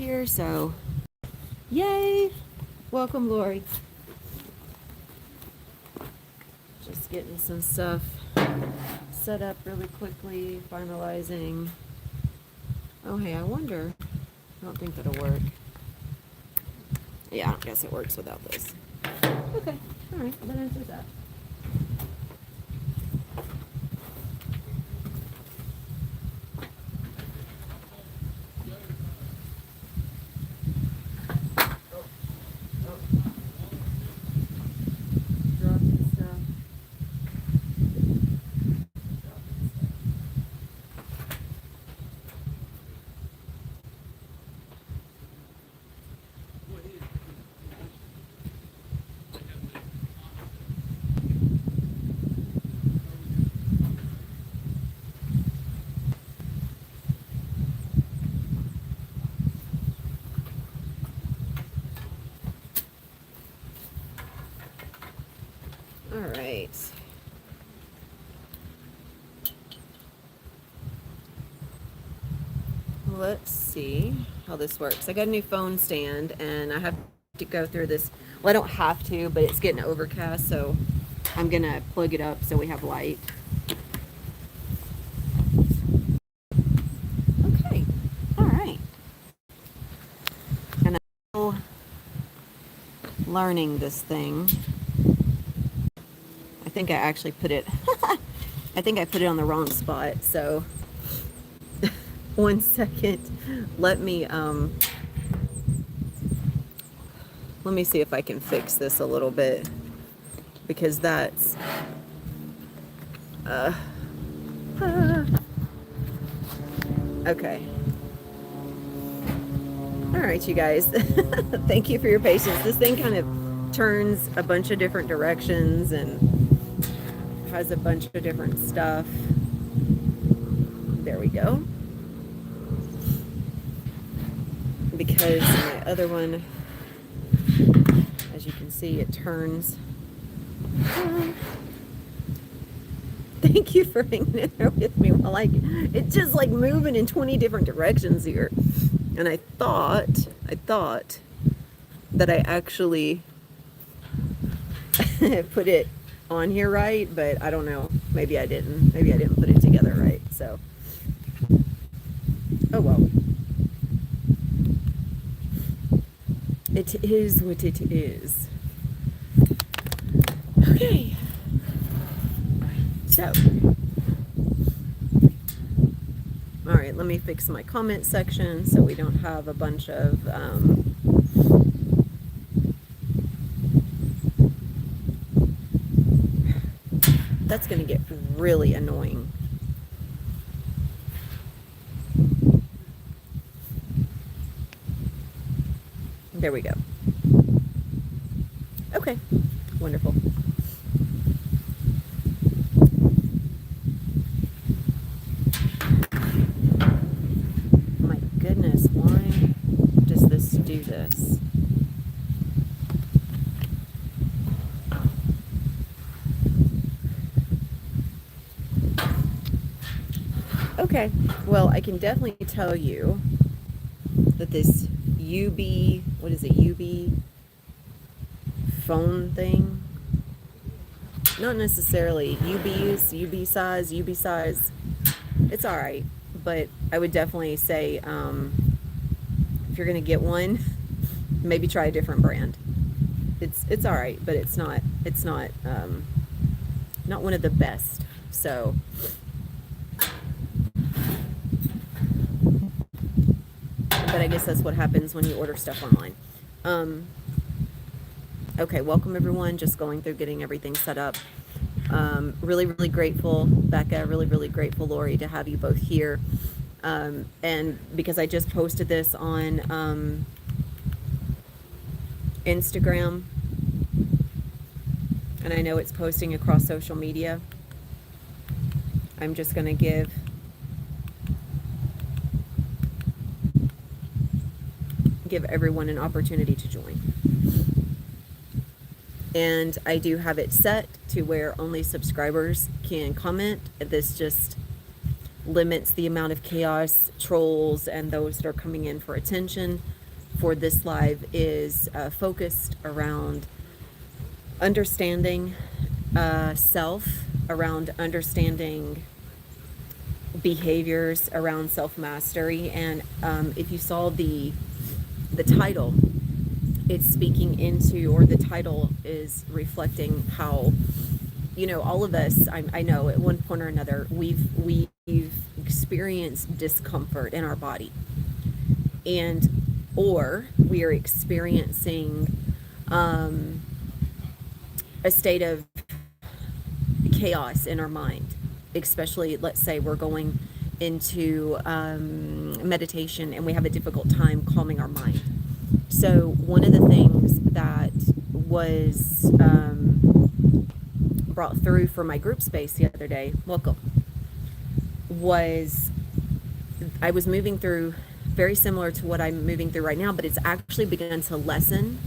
here, so yay! Welcome, Lori. Just getting some stuff set up really quickly, finalizing. Oh, hey, I wonder. I don't think that'll work. Yeah, I guess it works without this. Okay, all right, well, that answers that. All right. Let's see how this works. I got a new phone stand and I have to go through this. Well, I don't have to, but it's getting overcast, so I'm gonna plug it up so we have light. Okay, all right. And I'm still learning this thing. I think I actually put it, I think I put it on the wrong spot, so 1 second. Let me see if I can fix this a little bit, because that's okay. All right, you guys. Thank you for your patience. This thing kind of turns a bunch of different directions and has a bunch of different stuff. There we go. Because my other one, as you can see, it turns. Thank you for hanging in there with me while it's just like moving in 20 different directions here. And I thought that I actually put it on here right, but I don't know. Maybe I didn't put it together right. So, oh well. It is what it is. Okay. So, all right, let me fix my comment section so we don't have a bunch of that's going to get really annoying. There we go. Okay, wonderful. My goodness, why does this do this? Okay, well, I can definitely tell you that this what is it, UB phone thing, not necessarily UB size, it's all right, but I would definitely say if you're gonna get one, maybe try a different brand. It's all right, but it's not one of the best. So but I guess that's what happens when you order stuff online. Okay, welcome everyone. Just going through getting everything set up. Really, really grateful, Becca. Really, really grateful, Lori, to have you both here. And because I just posted this on Instagram, and I know it's posting across social media, I'm just going to give everyone an opportunity to join. And I do have it set to where only subscribers can comment. This just limits the amount of chaos, trolls, and those that are coming in for attention. For this live is focused around understanding self, around understanding behaviors, around self-mastery. And if you saw the title, it's speaking into, or the title is reflecting how, you know, all of us, I know at one point or another, we've experienced discomfort in our body, and or we are experiencing a state of chaos in our mind, especially, let's say we're going into meditation and we have a difficult time calming our mind. So one of the things that was brought through for my group space the other day, welcome, was I was moving through very similar to what I'm moving through right now, but it's actually begun to lessen.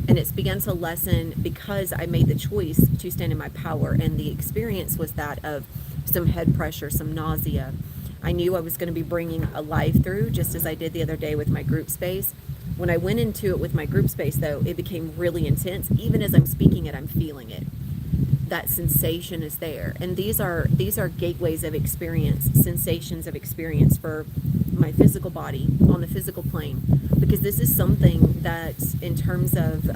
And it's begun to lessen because I made the choice to stand in my power. And the experience was that of some head pressure, some nausea. I knew I was going to be bringing a live through, just as I did the other day with my group space. When I went into it with my group space, though, it became really intense. Even as I'm speaking it, I'm feeling it. That sensation is there. And these are gateways of experience, sensations of experience for my physical body on the physical plane, because this is something that, in terms of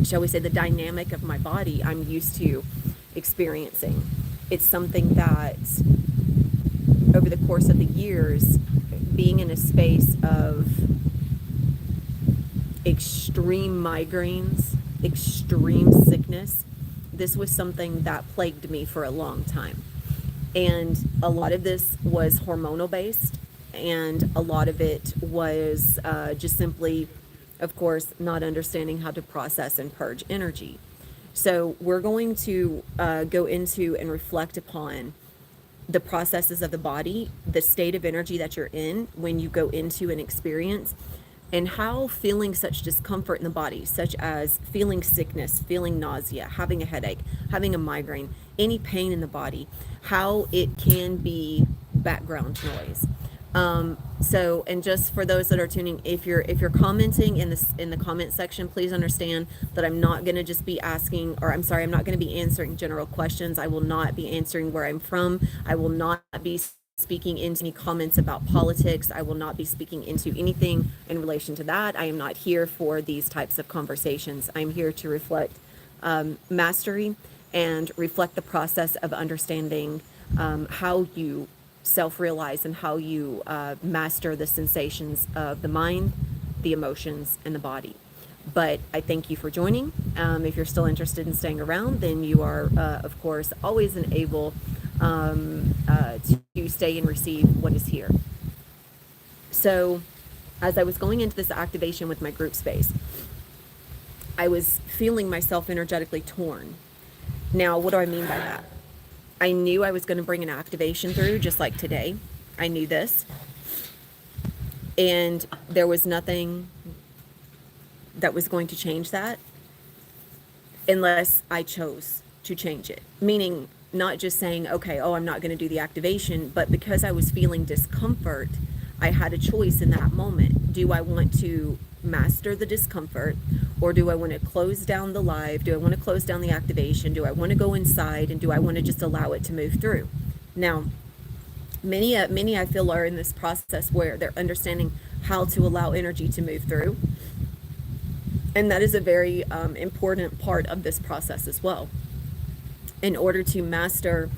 shall we say, the dynamic of my body, I'm used to experiencing. It's something that over the course of the years, being in a space of extreme migraines, extreme sickness, this was something that plagued me for a long time. And a lot of this was hormonal based, and a lot of it was just simply, of course, not understanding how to process and purge energy. So we're going to go into and reflect upon the processes of the body, the state of energy that you're in when you go into an experience, and how feeling such discomfort in the body, such as feeling sickness, feeling nausea, having a headache, having a migraine, any pain in the body, how it can be background noise. So, and just for those that are tuning, if you're commenting in the comment section, please understand that I'm not going to just be asking, or I'm sorry, I'm not going to be answering general questions. I will not be answering where I'm from. I will not be speaking into any comments about politics. I will not be speaking into anything in relation to that. I am not here for these types of conversations. I'm here to reflect mastery and reflect the process of understanding how you self-realize and how you master the sensations of the mind, the emotions, and the body. But I thank you for joining. If you're still interested in staying around, then you are, of course, always able to stay and receive what is here. So as I was going into this activation with my group space, I was feeling myself energetically torn. Now, what do I mean by that? I knew I was going to bring an activation through, just like today. I knew this. And there was nothing that was going to change that unless I chose to change it. Meaning, not just saying, okay, oh, I'm not going to do the activation, but because I was feeling discomfort, I had a choice in that moment. Do I want to master the discomfort, or do I want to close down the live? Do I want to close down the activation? Do I want to go inside, and do I want to just allow it to move through? Now, many I feel are in this process where they're understanding how to allow energy to move through, and that is a very important part of this process as well. In order to master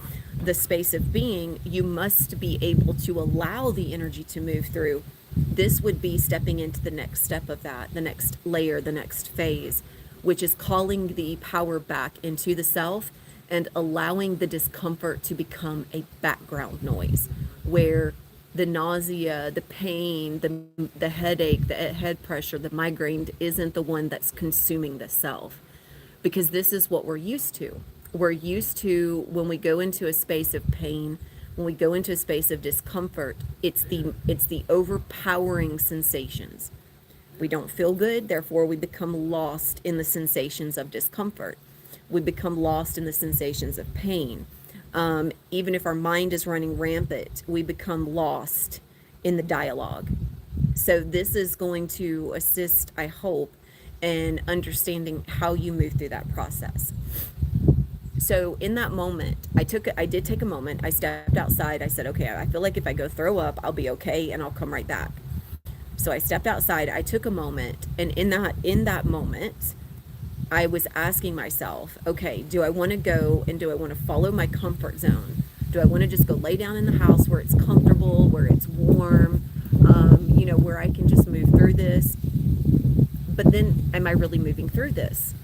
the space of being, you must be able to allow the energy to move through. This would be stepping into the next step of that, the next layer, the next phase, which is calling the power back into the self and allowing the discomfort to become a background noise, where the nausea, the pain, the headache, the head pressure, the migraine isn't the one that's consuming the self. Because this is what we're used to. We're used to, when we go into a space of pain, when we go into a space of discomfort, it's the overpowering sensations. We don't feel good, therefore we become lost in the sensations of discomfort. We become lost in the sensations of pain. Even if our mind is running rampant, we become lost in the dialogue. So this is going to assist, I hope, in understanding how you move through that process. So in that moment, I did take a moment. I stepped outside. I said, okay, I feel like if I go throw up, I'll be okay and I'll come right back. So I stepped outside. I took a moment, and in that moment, I was asking myself, okay, do I want to go and do I want to follow my comfort zone? Do I want to just go lay down in the house where it's comfortable, where it's warm, where I can just move through this? But then, am I really moving through this?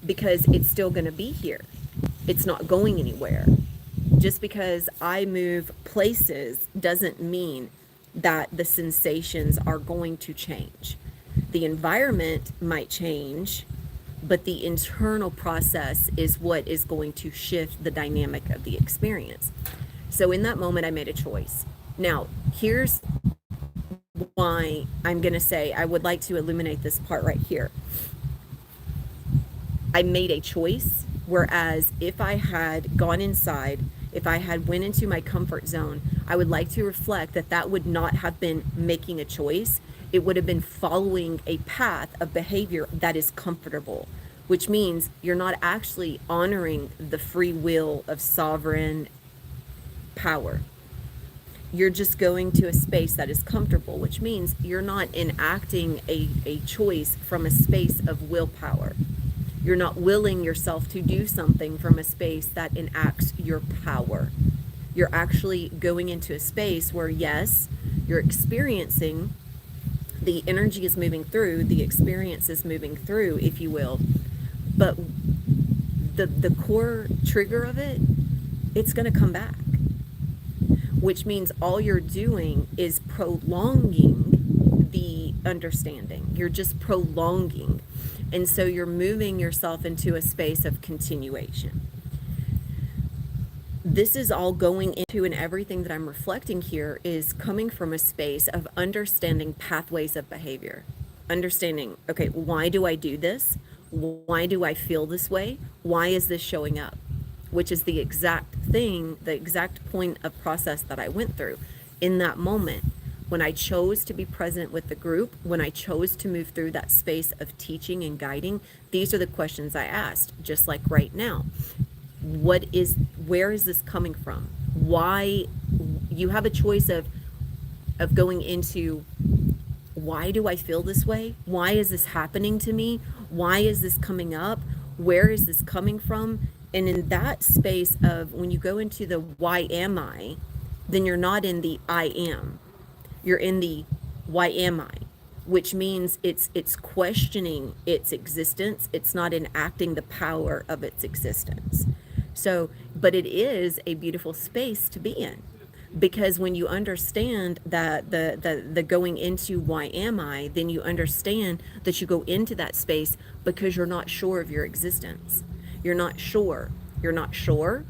Because it's still going to be here. It's not going anywhere. Just because I move places doesn't mean that the sensations are going to change. The environment might change, but the internal process is what is going to shift the dynamic of the experience. So in that moment, I made a choice. Now, here's why I'm going to say I would like to illuminate this part right here. I made a choice, whereas if I had gone inside, if I had went into my comfort zone, I would like to reflect that that would not have been making a choice. It would have been following a path of behavior that is comfortable, which means you're not actually honoring the free will of sovereign power. You're just going to a space that is comfortable, which means you're not enacting a choice from a space of willpower. You're not willing yourself to do something from a space that enacts your power. You're actually going into a space where, yes, you're experiencing, the energy is moving through, the experience is moving through, if you will, but the core trigger of it, it's going to come back, which means all you're doing is prolonging the understanding. You're just prolonging. And so you're moving yourself into a space of continuation. This is all going into, and everything that I'm reflecting here is coming from a space of understanding pathways of behavior. Understanding, okay, why do I do this? Why do I feel this way? Why is this showing up? Which is the exact thing, the exact point of process that I went through in that moment. When I chose to be present with the group, when I chose to move through that space of teaching and guiding, these are the questions I asked, just like right now. Where is this coming from? Why? You have a choice of going into, why do I feel this way? Why is this happening to me? Why is this coming up? Where is this coming from? And in that space of, when you go into the why am I, then you're not in the I am. You're in the why am I, which means it's questioning its existence. It's not enacting the power of its existence. So, but it is a beautiful space to be in, because when you understand that the going into why am I, then you understand that you go into that space because you're not sure of your existence. You're not sure. You're not sure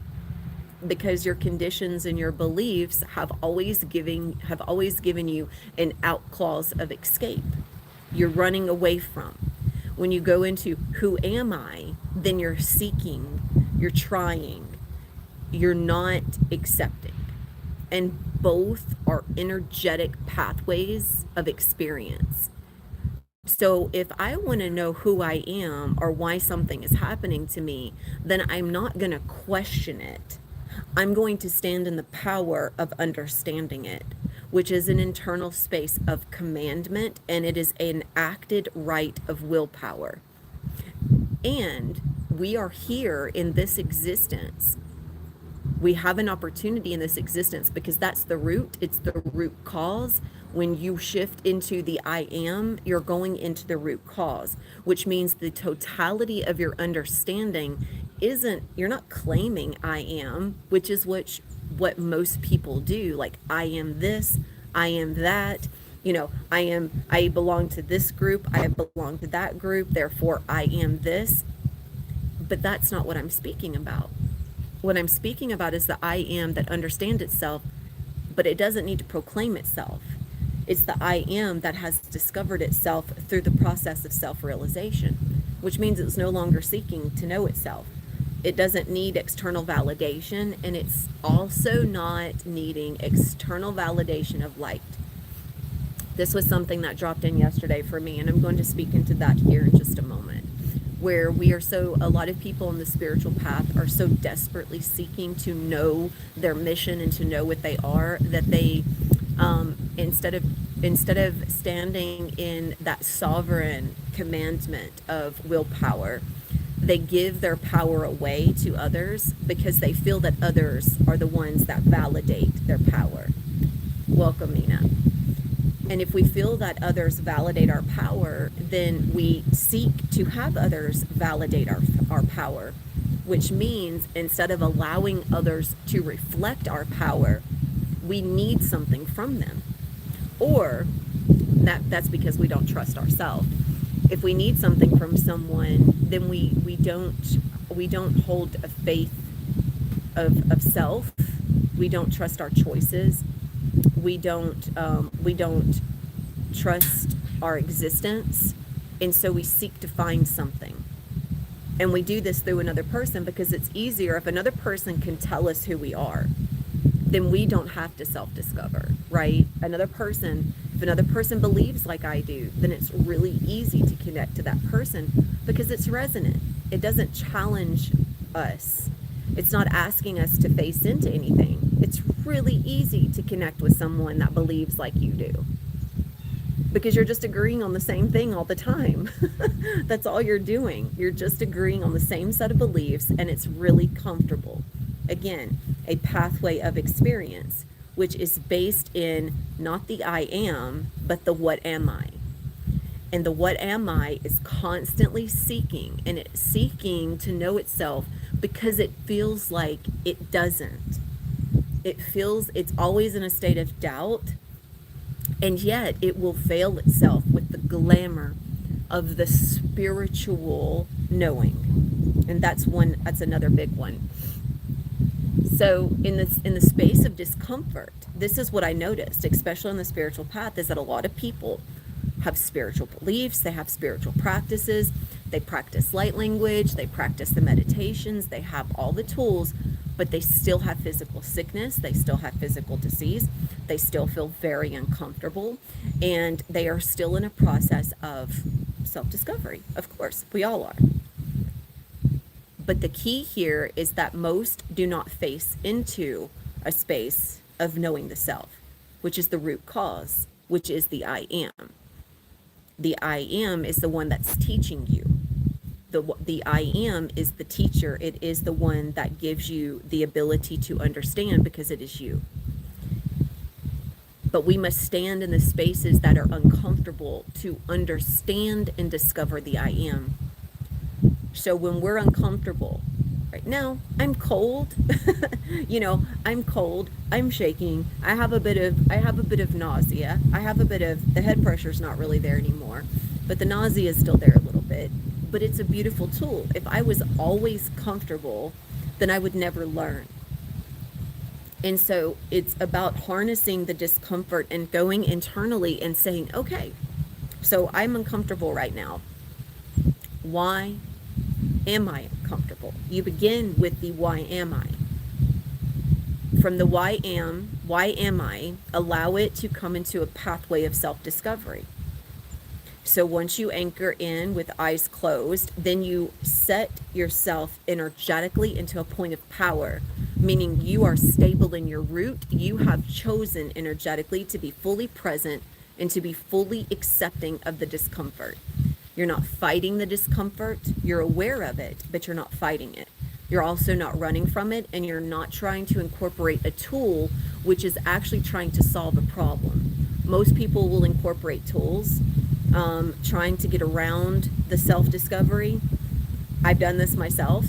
because your conditions and your beliefs have always given you an out clause of escape. You're running away from. When you go into who am I, then you're seeking, you're trying, you're not accepting. And both are energetic pathways of experience. So if I want to know who I am or why something is happening to me, then I'm not going to question it. I'm going to stand in the power of understanding it, which is an internal space of commandment, and it is an acted right of willpower. And we are here in this existence. We have an opportunity in this existence because that's the root. It's the root cause. When you shift into the I am, you're going into the root cause, which means the totality of your understanding you're not claiming I am, which is what most people do. Like, I am this, I am that, I belong to this group, I belong to that group, therefore I am this. But that's not what I'm speaking about. What I'm speaking about is the I am that understands itself, but it doesn't need to proclaim itself. It's the I am that has discovered itself through the process of self-realization, which means it's no longer seeking to know itself. It doesn't need external validation, and it's also not needing external validation of light. This was something that dropped in yesterday for me, and I'm going to speak into that here in just a moment. Where a lot of people on the spiritual path are so desperately seeking to know their mission and to know what they are, that they, instead of standing in that sovereign commandment of willpower, they give their power away to others because they feel that others are the ones that validate their power. Welcome, Nina. And if we feel that others validate our power, then we seek to have others validate our power, which means instead of allowing others to reflect our power, we need something from them. Or that's because we don't trust ourselves. If we need something from someone, then we don't hold a faith of self. We don't trust our choices. We don't trust our existence, and so we seek to find something. And we do this through another person because it's easier if another person can tell us who we are. Then we don't have to self-discover, right? If another person believes like I do, then it's really easy to connect to that person because it's resonant. It doesn't challenge us. It's not asking us to face into anything. It's really easy to connect with someone that believes like you do because you're just agreeing on the same thing all the time. That's all you're doing. You're just agreeing on the same set of beliefs, and it's really comfortable. Again, a pathway of experience, which is based in not the I am, but the what am I. And the what am I is constantly seeking, and it's seeking to know itself because it feels like it doesn't. It feels it's always in a state of doubt, and yet it will veil itself with the glamour of the spiritual knowing. And that's another big one. So in the space of discomfort, this is what I noticed, especially on the spiritual path, is that a lot of people have spiritual beliefs, they have spiritual practices, they practice light language, they practice the meditations, they have all the tools, but they still have physical sickness, they still have physical disease, they still feel very uncomfortable, and they are still in a process of self-discovery. Of course, we all are. But the key here is that most do not face into a space of knowing the self, which is the root cause, which is the I am. The I am is the one that's teaching you. The I am is the teacher. It is the one that gives you the ability to understand because it is you. But we must stand in the spaces that are uncomfortable to understand and discover the I am. So when we're uncomfortable, right now, I'm cold, I'm cold, I'm shaking, I have a bit of nausea, the head pressure's not really there anymore, but the nausea is still there a little bit, but it's a beautiful tool. If I was always comfortable, then I would never learn. And so it's about harnessing the discomfort and going internally and saying, okay, so I'm uncomfortable right now. Why am I uncomfortable? You begin with the why am I. From the why am I, allow it to come into a pathway of self-discovery. So once you anchor in with eyes closed, then you set yourself energetically into a point of power, meaning you are stable in your root. You have chosen energetically to be fully present and to be fully accepting of the discomfort. You're not fighting the discomfort. You're aware of it, but you're not fighting it. You're also not running from it, and you're not trying to incorporate a tool which is actually trying to solve a problem. Most people will incorporate tools, trying to get around the self-discovery. I've done this myself.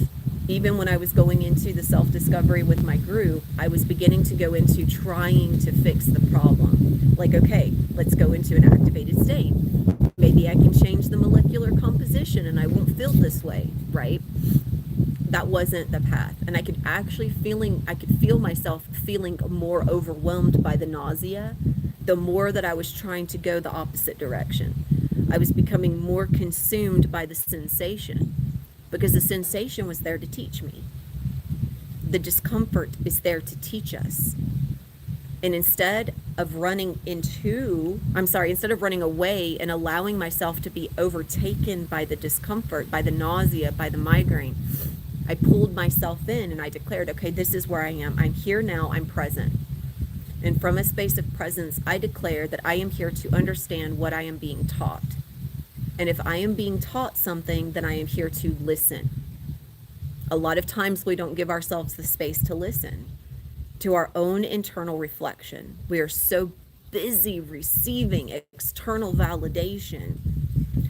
Even when I was going into the self-discovery with my group, I was beginning to go into trying to fix the problem. Like, okay, let's go into an activated state. Maybe I can change the molecular composition and I won't feel this way, right? That wasn't the path. And I could feel myself feeling more overwhelmed by the nausea, the more that I was trying to go the opposite direction. I was becoming more consumed by the sensation because the sensation was there to teach me. The discomfort is there to teach us. And instead of running away and allowing myself to be overtaken by the discomfort, by the nausea, by the migraine, I pulled myself in and I declared, okay, this is where I am. I'm here now, I'm present. And from a space of presence, I declare that I am here to understand what I am being taught. And if I am being taught something, then I am here to listen. A lot of times we don't give ourselves the space to listen to our own internal reflection. We are so busy receiving external validation.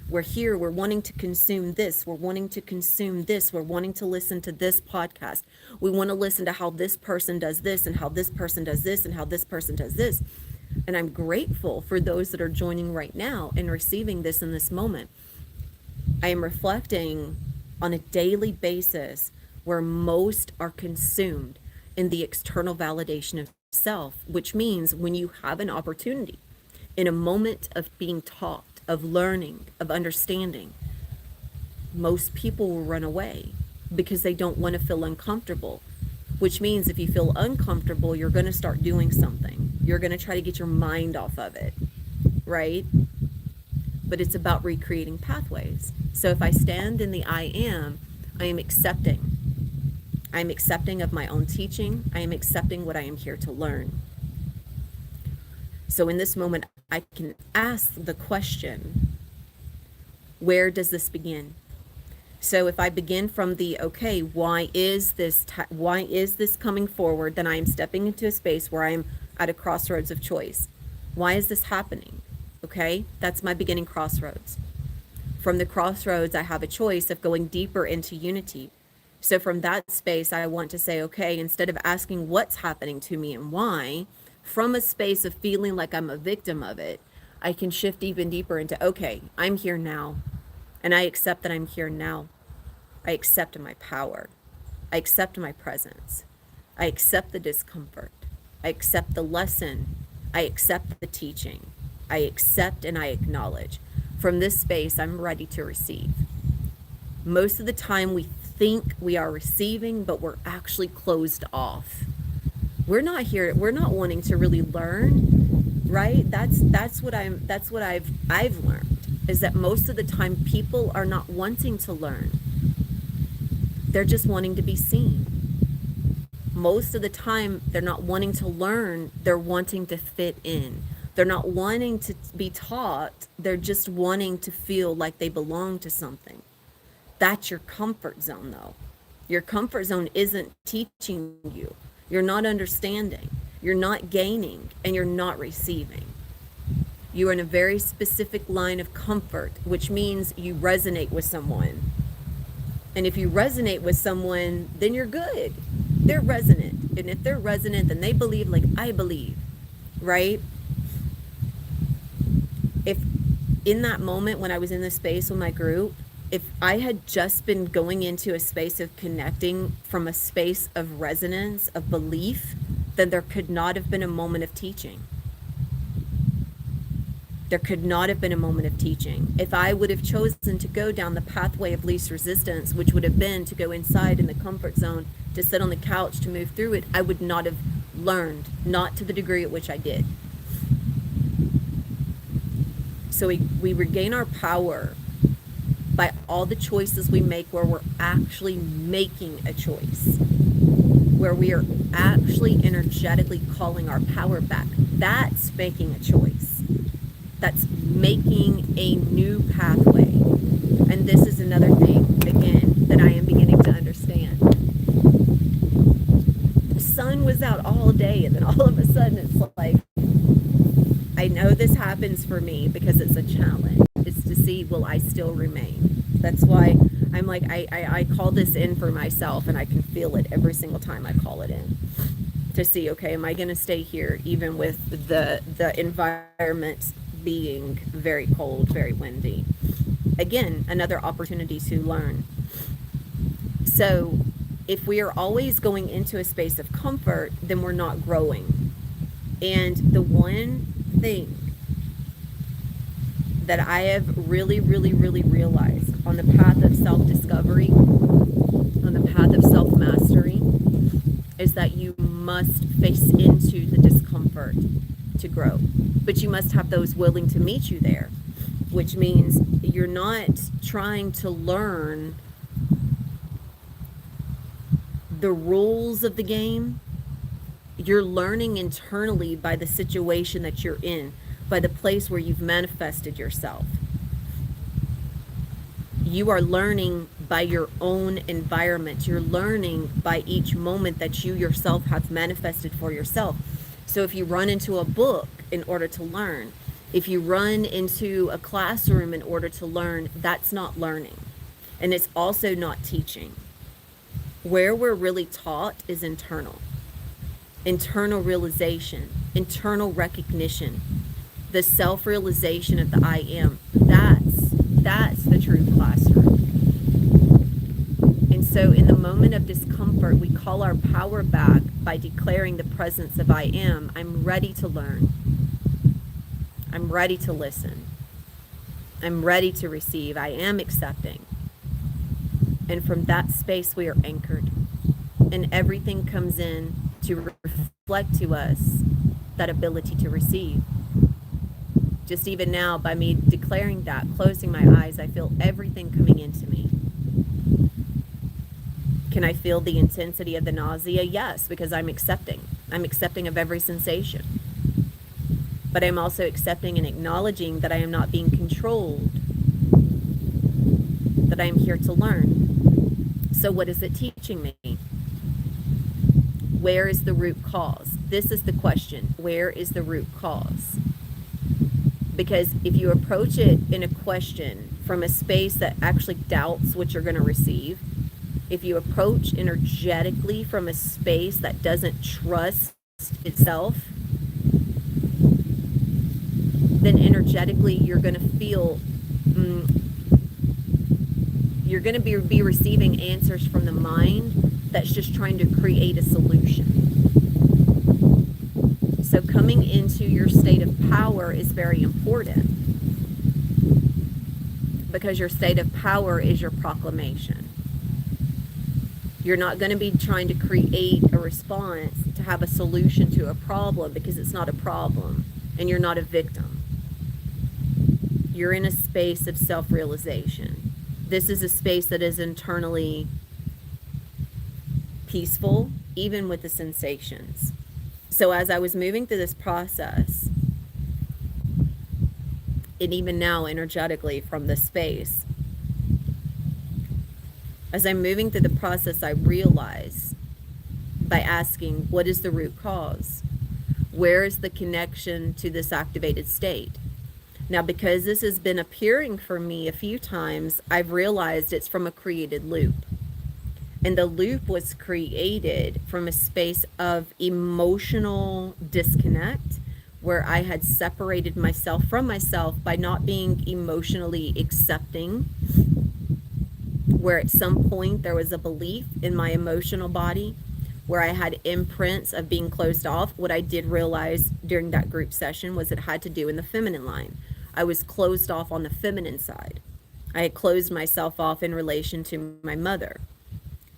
We're here, we're wanting to consume this, we're wanting to consume this, we're wanting to listen to this podcast. We want to listen to how this person does this and how this person does this and how this person does this. And I'm grateful for those that are joining right now and receiving this in this moment. I am reflecting on a daily basis where most are consumed in the external validation of self, which means when you have an opportunity in a moment of being taught, of learning, of understanding, most people will run away because they don't want to feel uncomfortable, which means if you feel uncomfortable, you're going to start doing something. You're going to try to get your mind off of it, right? But it's about recreating pathways. So if I stand in the I am accepting. I'm accepting of my own teaching. I am accepting what I am here to learn. So in this moment, I can ask the question, where does this begin? So if I begin from the, okay, why is this coming forward? Then I am stepping into a space where I'm at a crossroads of choice. Why is this happening? Okay, that's my beginning crossroads. From the crossroads, I have a choice of going deeper into unity. So from that space, I want to say, okay, instead of asking what's happening to me and why, from a space of feeling like I'm a victim of it, I can shift even deeper into, okay, I'm here now. And I accept that I'm here now. I accept my power. I accept my presence. I accept the discomfort. I accept the lesson. I accept the teaching. I accept and I acknowledge. From this space, I'm ready to receive. Most of the time we think we are receiving, but we're actually closed off. We're not wanting to really learn, right? That's what I've learned, is that most of the time people are not wanting to learn. They're just wanting to be seen. Most of the time they're not wanting to learn, they're wanting to fit in. They're not wanting to be taught, they're just wanting to feel like they belong to something. That's your comfort zone, though. Your comfort zone isn't teaching you. You're not understanding. You're not gaining, and you're not receiving. You are in a very specific line of comfort, which means you resonate with someone. And if you resonate with someone, then you're good. They're resonant. And if they're resonant, then they believe like I believe, right? If in that moment when I was in the space with my group, if I had just been going into a space of connecting from a space of resonance, of belief, then there could not have been a moment of teaching. There could not have been a moment of teaching. If I would have chosen to go down the pathway of least resistance, which would have been to go inside in the comfort zone, to sit on the couch, to move through it, I would not have learned, not to the degree at which I did. So we regain our power by all the choices we make, where we're actually making a choice, where we are actually energetically calling our power back. That's making a choice. That's making a new pathway. And this is another thing, again, that I am beginning to understand. The sun was out all day, and then all of a sudden it's like, I know this happens for me because it's a challenge. It's to see, will I still remain? That's why I'm like, I call this in for myself, and I can feel it every single time I call it in. To see, okay, am I going to stay here even with the environment being very cold, very windy? Again, another opportunity to learn. So if we are always going into a space of comfort, then we're not growing. And the one thing that I have really, really, really realized on the path of self-discovery, on the path of self-mastery, is that you must face into the discomfort to grow. But you must have those willing to meet you there, which means you're not trying to learn the rules of the game. You're learning internally by the situation that you're in, by the place where you've manifested yourself. You are learning by your own environment. You're learning by each moment that you yourself have manifested for yourself. So if you run into a book in order to learn, if you run into a classroom in order to learn, that's not learning. And it's also not teaching. Where we're really taught is internal realization, internal recognition, the self-realization of the I am. That's the true classroom. And so in the moment of discomfort, we call our power back by declaring the presence of I am. I'm ready to learn. I'm ready to listen. I'm ready to receive. I am accepting. And from that space, we are anchored. And everything comes in to reflect to us that ability to receive. Just even now, by me declaring that, closing my eyes, I feel everything coming into me. Can I feel the intensity of the nausea? Yes, because I'm accepting. I'm accepting of every sensation. But I'm also accepting and acknowledging that I am not being controlled, that I am here to learn. So what is it teaching me? Where is the root cause? This is the question. Where is the root cause? Because if you approach it in a question from a space that actually doubts what you're going to receive, if you approach energetically from a space that doesn't trust itself, then energetically you're going to feel, you're going to be receiving answers from the mind that's just trying to create a solution. So coming into your state of power is very important, because your state of power is your proclamation. You're not going to be trying to create a response to have a solution to a problem, because it's not a problem and you're not a victim. You're in a space of self-realization. This is a space that is internally peaceful, even with the sensations. So as I was moving through this process, and even now energetically from this space, as I'm moving through the process, I realize by asking, what is the root cause? Where is the connection to this activated state? Now, because this has been appearing for me a few times, I've realized it's from a created loop. And the loop was created from a space of emotional disconnect, where I had separated myself from myself by not being emotionally accepting, where at some point there was a belief in my emotional body, where I had imprints of being closed off. What I did realize during that group session was it had to do in the feminine line. I was closed off on the feminine side. I had closed myself off in relation to my mother.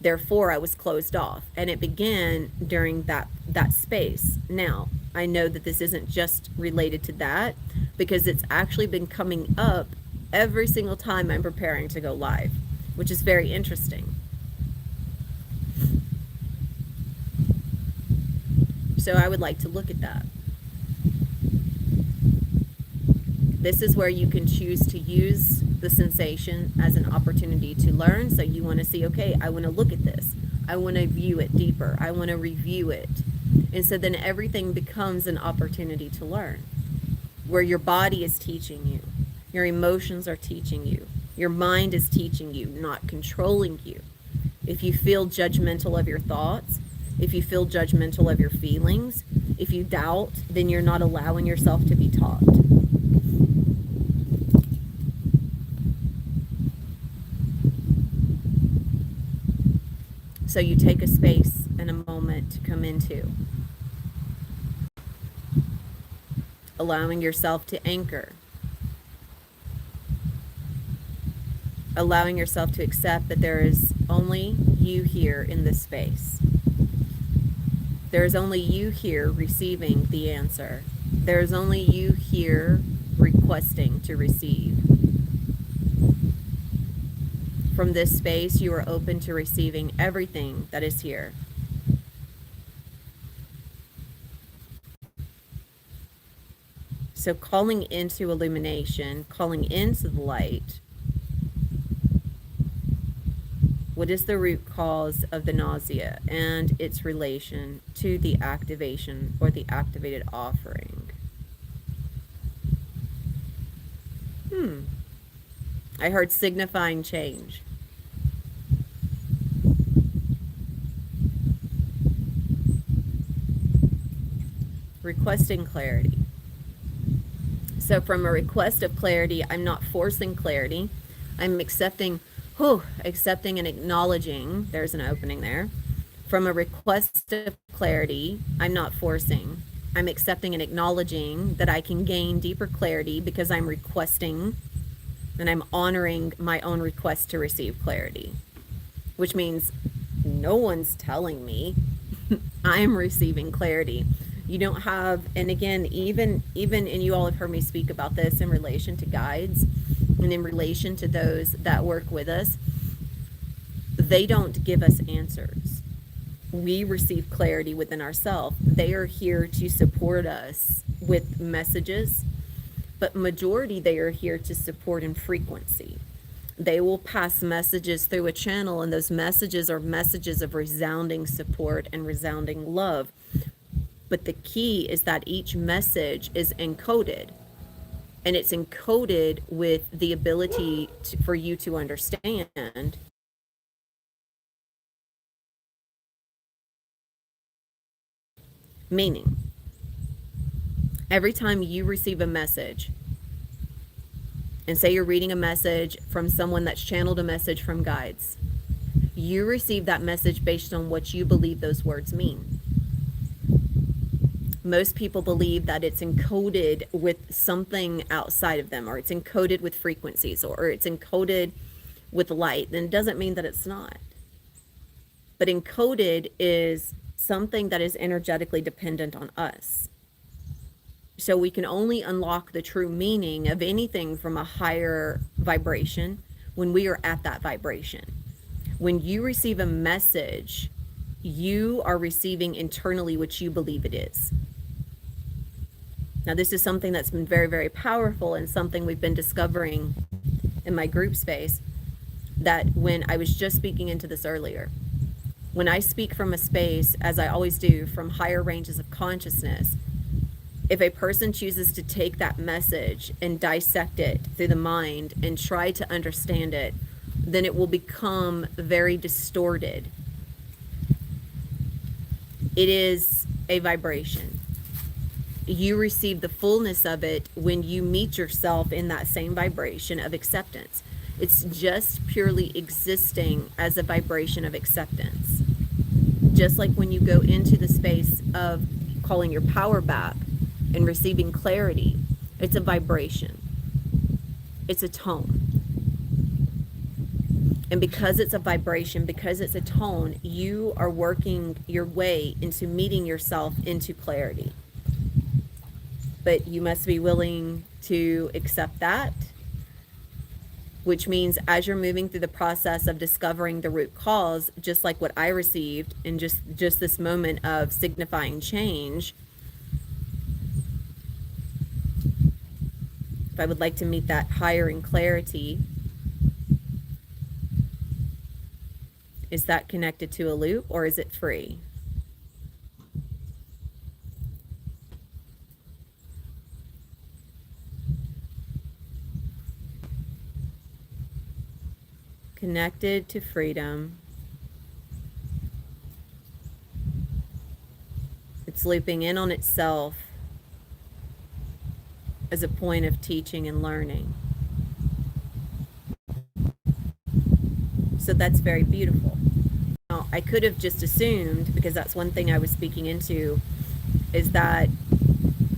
Therefore, I was closed off, and it began during that space. Now, I know that this isn't just related to that, because it's actually been coming up every single time I'm preparing to go live, which is very interesting. So I would like to look at that. This is where you can choose to use the sensation as an opportunity to learn. So you want to see, okay, I want to look at this. I want to view it deeper. I want to review it. And so then everything becomes an opportunity to learn, where your body is teaching you, your emotions are teaching you, your mind is teaching you, not controlling you. If you feel judgmental of your thoughts, if you feel judgmental of your feelings, if you doubt, then you're not allowing yourself to be taught. So you take a space and a moment to come into allowing yourself to anchor, allowing yourself to accept that there is only you here in this space. There's only you here receiving the answer. There's only you here requesting to receive. From this space, you are open to receiving everything that is here. So calling into illumination, calling into the light. What is the root cause of the nausea and its relation to the activation or the activated offering? I heard signifying change. Requesting clarity. So from a request of clarity, I'm not forcing clarity. I'm accepting and acknowledging. There's an opening there. From a request of clarity, I'm not forcing. I'm accepting and acknowledging that I can gain deeper clarity because I'm requesting and I'm honoring my own request to receive clarity, which means no one's telling me. I'm receiving clarity. You don't have, and again, even, and you all have heard me speak about this in relation to guides and in relation to those that work with us, they don't give us answers. We receive clarity within ourselves. They are here to support us with messages, but majority they are here to support in frequency. They will pass messages through a channel, and those messages are messages of resounding support and resounding love. But the key is that each message is encoded, and it's encoded with the ability for you to understand. Meaning, every time you receive a message, and say you're reading a message from someone that's channeled a message from guides, you receive that message based on what you believe those words mean. Most people believe that it's encoded with something outside of them, or it's encoded with frequencies, or it's encoded with light. And it doesn't mean that it's not. But encoded is something that is energetically dependent on us. So we can only unlock the true meaning of anything from a higher vibration when we are at that vibration. When you receive a message, you are receiving internally what you believe it is. Now, this is something that's been very, very powerful, and something we've been discovering in my group space, that when I was just speaking into this earlier, when I speak from a space, as I always do, from higher ranges of consciousness, if a person chooses to take that message and dissect it through the mind and try to understand it, then it will become very distorted. It is a vibration. You receive the fullness of it when you meet yourself in that same vibration of acceptance. It's just purely existing as a vibration of acceptance. Just like when you go into the space of calling your power back and receiving clarity, it's a vibration. It's a tone. And because it's a vibration, because it's a tone, you are working your way into meeting yourself into clarity. But you must be willing to accept that, which means as you're moving through the process of discovering the root cause, just like what I received in just this moment of signifying change, if I would like to meet that higher in clarity, is that connected to a loop, or is it free? Connected to freedom. It's looping in on itself as a point of teaching and learning. So that's very beautiful. Now, I could have just assumed, because that's one thing I was speaking into, is that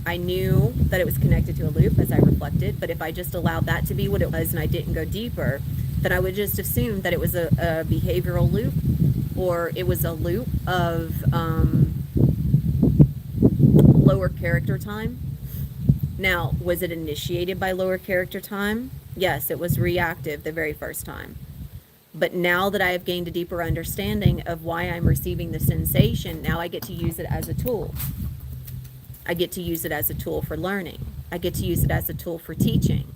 I knew that it was connected to a loop as I reflected, but if I just allowed that to be what it was and I didn't go deeper, then I would just assume that it was a behavioral loop, or it was a loop of lower character time. Now, was it initiated by lower character time? Yes, it was reactive the very first time. But now that I have gained a deeper understanding of why I'm receiving the sensation, now I get to use it as a tool. I get to use it as a tool for learning. I get to use it as a tool for teaching,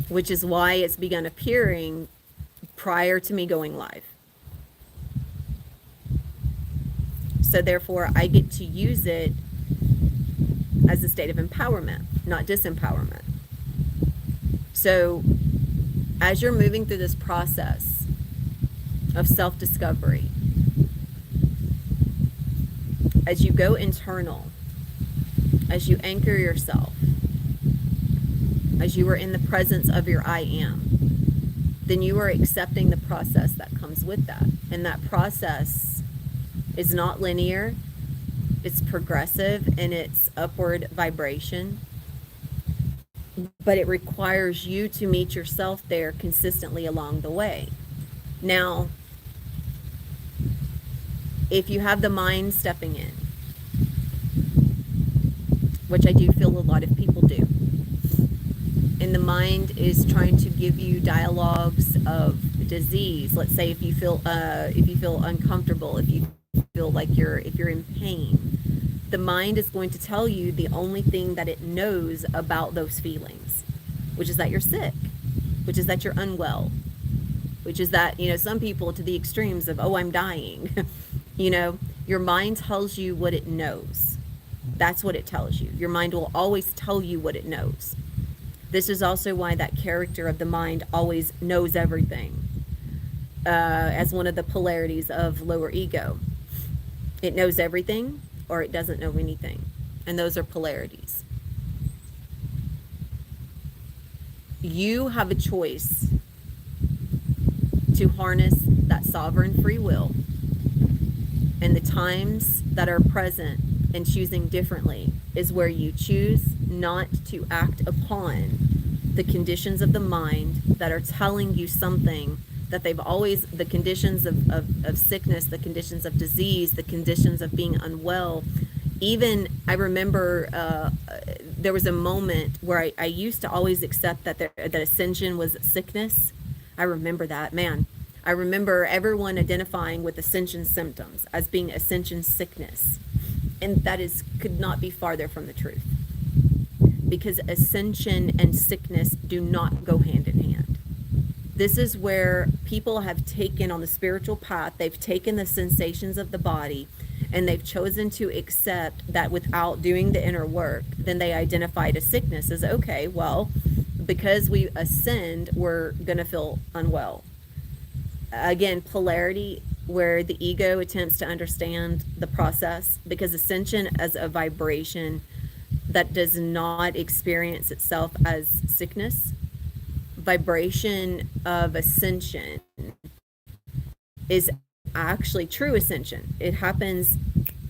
which is why it's begun appearing prior to me going live. So therefore, I get to use it as a state of empowerment, not disempowerment. So as you're moving through this process of self-discovery, as you go internal, as you anchor yourself, as you are in the presence of your I am, then you are accepting the process that comes with that. And that process is not linear, it's progressive in its upward vibration, but it requires you to meet yourself there consistently along the way. Now, if you have the mind stepping in, which I do feel a lot of people do, and the mind is trying to give you dialogues of disease. Let's say if you feel uncomfortable, if you feel like if you're in pain, the mind is going to tell you the only thing that it knows about those feelings, which is that you're sick, which is that you're unwell, which is that, some people to the extremes of, oh, I'm dying. Your mind tells you what it knows. That's what it tells you. Your mind will always tell you what it knows. This is also why that character of the mind always knows everything, as one of the polarities of lower ego. It knows everything, or it doesn't know anything. And those are polarities. You have a choice to harness that sovereign free will. And the times that are present and choosing differently is where you choose not to act upon the conditions of the mind that are telling you something that they've always, the conditions of sickness, the conditions of disease, the conditions of being unwell. Even, I remember there was a moment where I used to always accept that Ascension was sickness. I remember that, man. I remember everyone identifying with Ascension symptoms as being Ascension sickness. And that could not be farther from the truth. Because Ascension and sickness do not go hand in hand. This is where people have taken on the spiritual path, they've taken the sensations of the body, and they've chosen to accept that without doing the inner work, then they identified a sickness as, okay, well, because we ascend, we're going to feel unwell. Again, polarity, where the ego attempts to understand the process, because ascension as a vibration that does not experience itself as sickness. Vibration of ascension is actually true ascension. It happens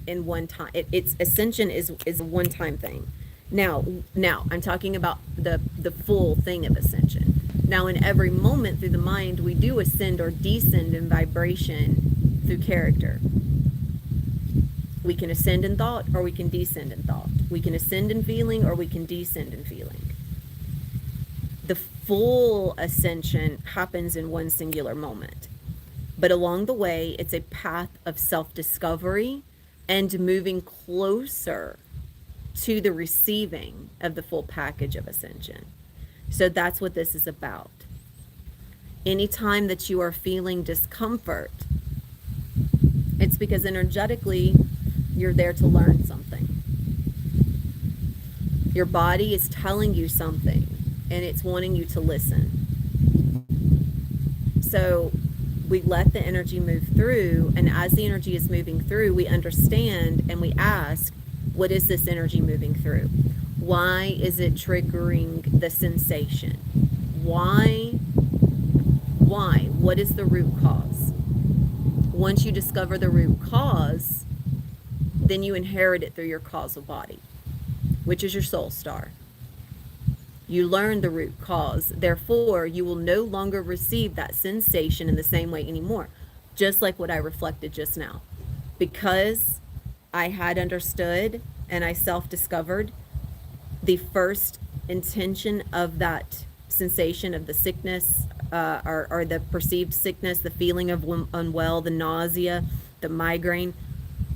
in one time. It's ascension is a one-time thing. Now I'm talking about the full thing of ascension. Now, in every moment through the mind, we do ascend or descend in vibration through character. We can ascend in thought, or we can descend in thought. We can ascend in feeling, or we can descend in feeling. The full ascension happens in one singular moment. But along the way, it's a path of self-discovery and moving closer to the receiving of the full package of ascension. So that's what this is about. Anytime that you are feeling discomfort, it's because energetically you're there to learn something. Your body is telling you something, and it's wanting you to listen. So we let the energy move through, and as the energy is moving through, we understand and we ask, what is this energy moving through? Why is it triggering the sensation? Why? What is the root cause? Once you discover the root cause, then you inherit it through your causal body, which is your soul star. You learn the root cause. Therefore, you will no longer receive that sensation in the same way anymore. Just like what I reflected just now. Because I had understood and I self-discovered, the first intention of that sensation of the sickness, or the perceived sickness, the feeling of unwell, the nausea, the migraine,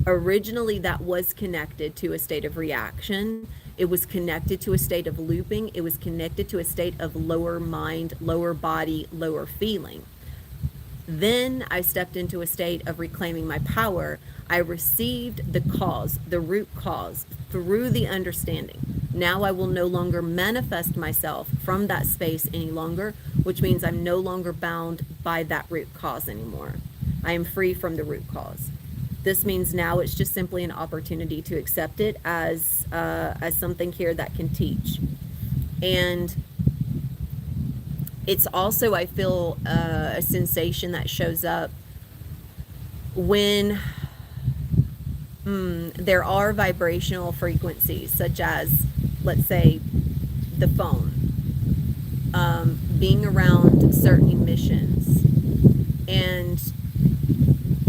originally that was connected to a state of reaction. It was connected to a state of looping. It was connected to a state of lower mind, lower body, lower feeling. Then I stepped into a state of reclaiming my power. I received the cause, the root cause, through the understanding. Now I will no longer manifest myself from that space any longer, which means I'm no longer bound by that root cause anymore. I am free from the root cause. This means now it's just simply an opportunity to accept it as something here that can teach. And it's also, I feel, a sensation that shows up when there are vibrational frequencies, such as, let's say, the phone, being around certain emissions. And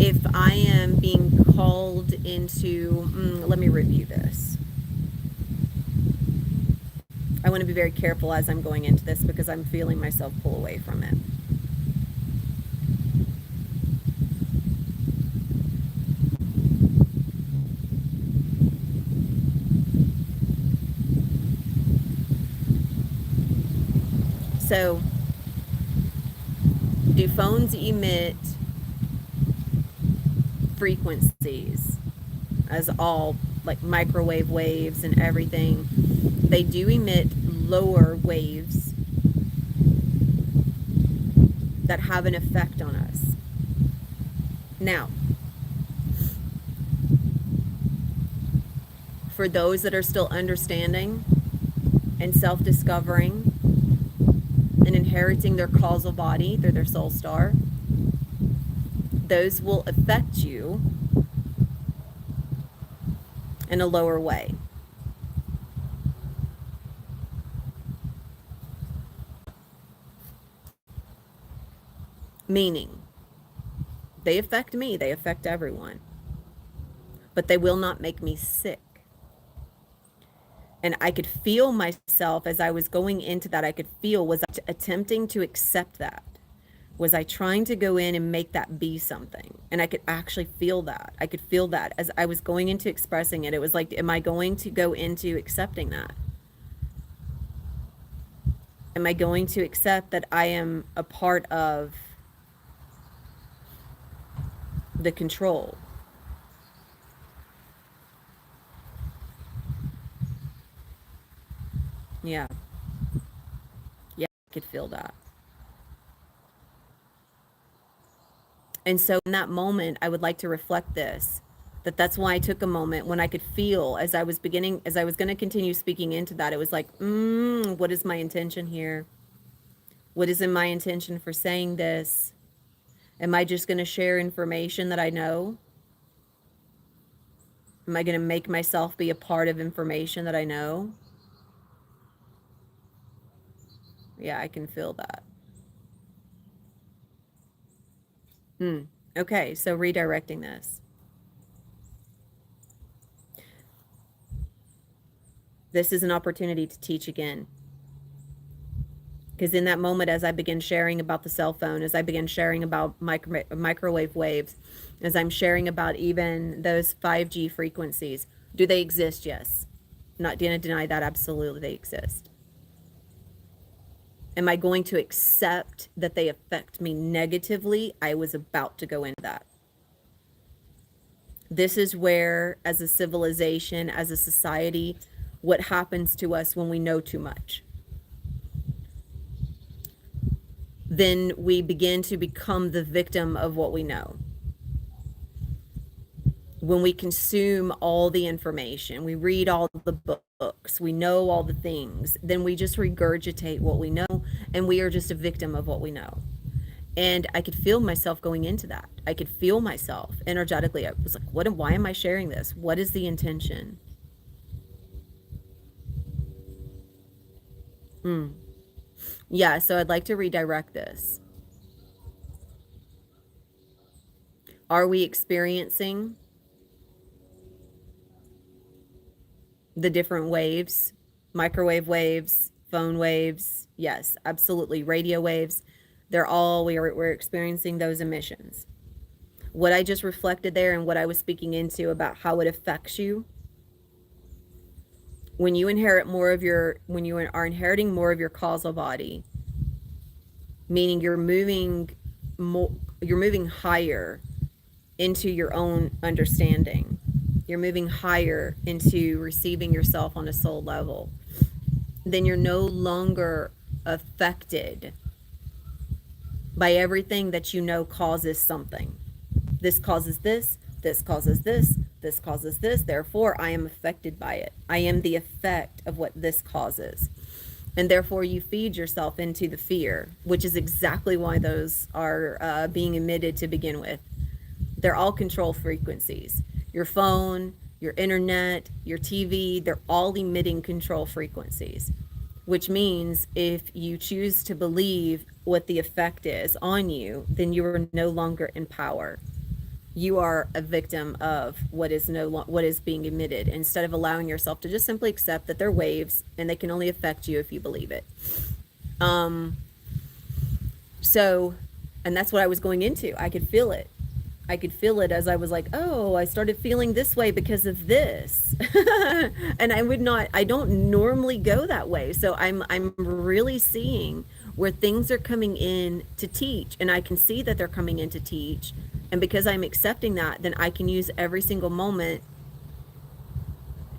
if I am being called into, let me review this. I want to be very careful as I'm going into this because I'm feeling myself pull away from it. So, do phones emit frequencies as all like microwave waves and everything? They do emit lower waves that have an effect on us. Now, for those that are still understanding and self-discovering and inheriting their causal body through their soul star, those will affect you in a lower way. Meaning, they affect me, they affect everyone, but they will not make me sick. And I could feel myself as I was going into that. I could feel, was I attempting to accept that? Was I trying to go in and make that be something? And I could actually feel that. I could feel that as I was going into expressing it. It was like, am I going to go into accepting that? Am I going to accept that I am a part of the control? Yeah. Yeah, I could feel that. And so in that moment, I would like to reflect this, that's why I took a moment when I could feel as I was beginning, as I was going to continue speaking into that. It was like, what is my intention here? What is in my intention for saying this? Am I just going to share information that I know? Am I going to make myself be a part of information that I know? Yeah, I can feel that. Okay, so redirecting this. This is an opportunity to teach again. Because in that moment, as I begin sharing about the cell phone, as I begin sharing about microwave waves, as I'm sharing about even those 5G frequencies, do they exist? Yes. Not going to deny that. Absolutely, they exist. Am I going to accept that they affect me negatively? I was about to go into that. This is where, as a civilization, as a society, what happens to us when we know too much. Then we begin to become the victim of what we know. When we consume all the information, we read all the books, we know all the things, then we just regurgitate what we know, and we are just a victim of what we know. And I could feel myself going into that. I could feel myself energetically. I was like, why am I sharing this? What is the intention? Yeah, so I'd like to redirect this. Are we experiencing the different waves, microwave waves, phone waves, yes, absolutely, radio waves. They're all, we're experiencing those emissions. What I just reflected there and what I was speaking into about how it affects you, when you inherit more of your, when you are inheriting more of your causal body, meaning you're moving more, you're moving higher into your own understanding. You're moving higher into receiving yourself on a soul level. Then you're no longer affected by everything that you know causes something. This causes this, this causes this, this causes this. Therefore, I am affected by it. I am the effect of what this causes. And therefore, you feed yourself into the fear, which is exactly why those are being emitted to begin with. They're all control frequencies. Your phone, your internet, your TV, they're all emitting control frequencies, which means if you choose to believe what the effect is on you, then you are no longer in power. You are a victim of what is being emitted, instead of allowing yourself to just simply accept that they're waves and they can only affect you if you believe it. So, and that's what I was going into. I could feel it. I could feel it as I was like, oh, I started feeling this way because of this. And I don't normally go that way. So I'm really seeing where things are coming in to teach, and I can see that they're coming in to teach. And because I'm accepting that, then I can use every single moment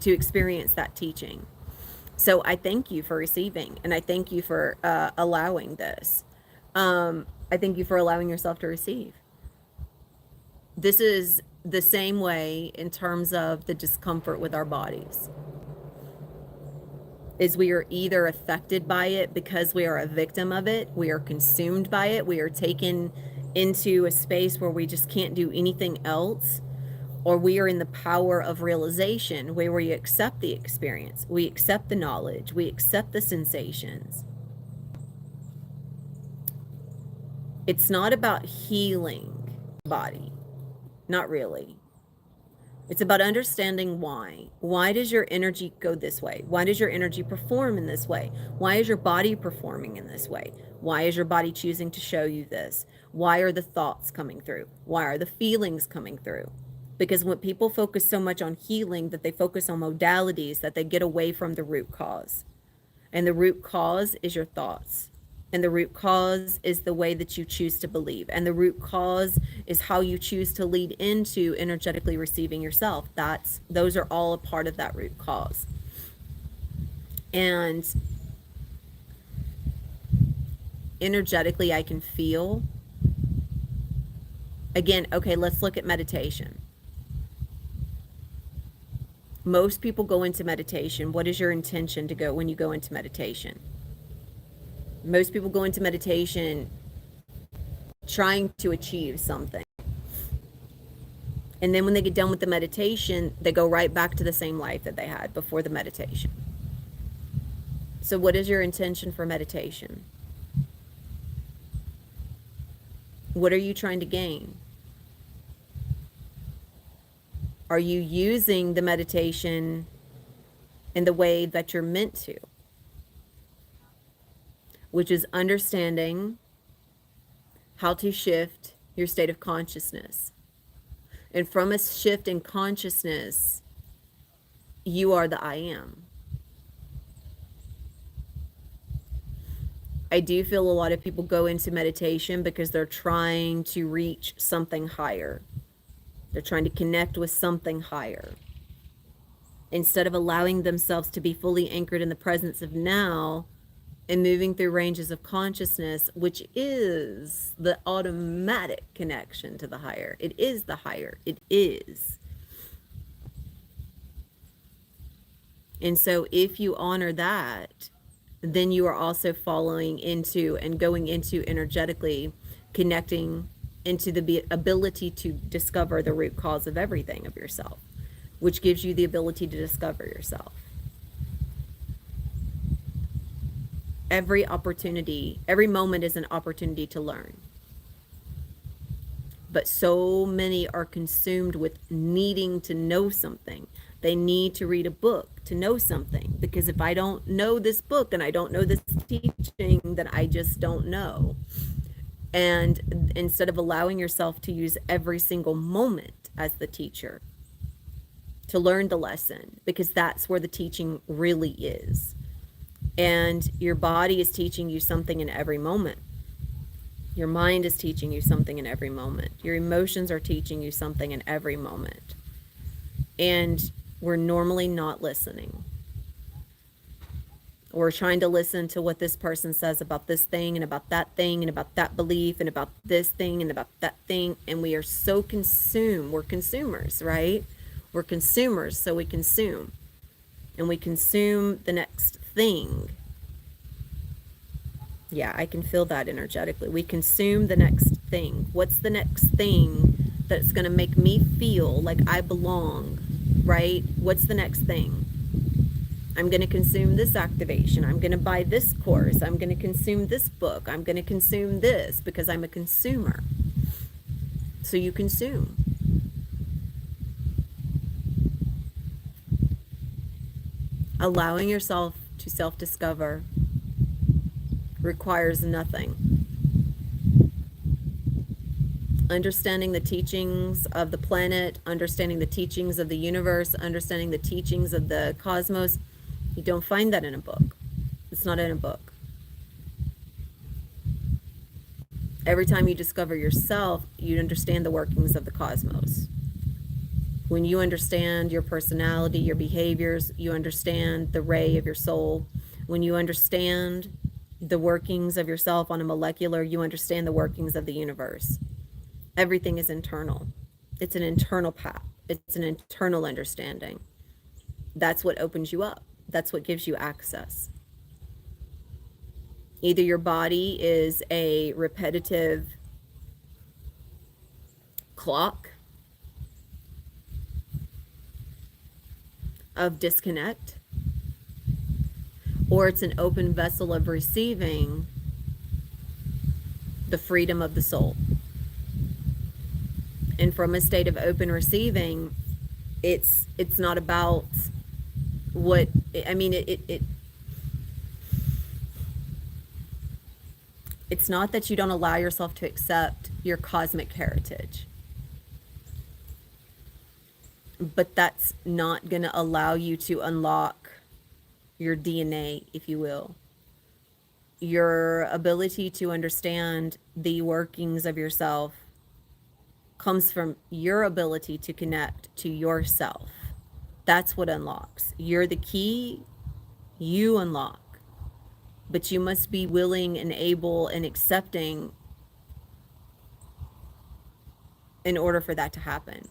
to experience that teaching. So I thank you for receiving, and I thank you for allowing this. I thank you for allowing yourself to receive. This is the same way in terms of the discomfort with our bodies. Is we are either affected by it because we are a victim of it, we are consumed by it, we are taken into a space where we just can't do anything else, or we are in the power of realization where we accept the experience, we accept the knowledge, we accept the sensations. It's not about healing the body. Not really. It's about understanding why. Why does your energy go this way? Why does your energy perform in this way? Why is your body performing in this way? Why is your body choosing to show you this? Why are the thoughts coming through? Why are the feelings coming through? Because when people focus so much on healing that they focus on modalities, that they get away from the root cause. And the root cause is your thoughts. And the root cause is the way that you choose to believe. And the root cause is how you choose to lead into energetically receiving yourself. Those are all a part of that root cause. And energetically, I can feel. Again, okay, let's look at meditation. Most people go into meditation. What is your intention to go when you go into meditation? Most people go into meditation trying to achieve something. And then when they get done with the meditation, they go right back to the same life that they had before the meditation. So what is your intention for meditation? What are you trying to gain? Are you using the meditation in the way that you're meant to? Which is understanding how to shift your state of consciousness. And from a shift in consciousness, you are the I am. I do feel a lot of people go into meditation because they're trying to reach something higher. They're trying to connect with something higher, instead of allowing themselves to be fully anchored in the presence of now and moving through ranges of consciousness, which is the automatic connection to the higher. It is the higher. It is. And so if you honor that, then you are also following into and going into energetically connecting into the ability to discover the root cause of everything of yourself, which gives you the ability to discover yourself. Every opportunity, every moment is an opportunity to learn. But so many are consumed with needing to know something, They need to read a book to know something, because if I don't know this book and I don't know this teaching, then I just don't know. And instead of allowing yourself to use every single moment as the teacher to learn the lesson, because that's where the teaching really is. And your body is teaching you something in every moment. Your mind is teaching you something in every moment. Your emotions are teaching you something in every moment. And we're normally not listening. We're trying to listen to what this person says about this thing and about that thing and about that belief and about this thing and about that thing. And we are so consumed. We're consumers, right? We're consumers, so we consume. And we consume the next thing. Yeah, I can feel that energetically. We consume the next thing. What's the next thing that's going to make me feel like I belong, right? What's the next thing? I'm going to consume this activation. I'm going to buy this course. I'm going to consume this book. I'm going to consume this because I'm a consumer. So you consume. Allowing yourself to self-discover requires nothing. Understanding the teachings of the planet, understanding the teachings of the universe, understanding the teachings of the cosmos, you don't find that in a book. It's not in a book. Every time you discover yourself, you understand the workings of the cosmos. When you understand your personality, your behaviors, you understand the ray of your soul. When you understand the workings of yourself on a molecular, you understand the workings of the universe. Everything is internal. It's an internal path. It's an internal understanding. That's what opens you up. That's what gives you access. Either your body is a repetitive clock of disconnect, or it's an open vessel of receiving the freedom of the soul. And from a state of open receiving, it's not about what, I mean, it's not that you don't allow yourself to accept your cosmic heritage, but that's not going to allow you to unlock your DNA, if you will. Your ability to understand the workings of yourself comes from your ability to connect to yourself. That's what unlocks. You're the key, you unlock. But you must be willing and able and accepting in order for that to happen.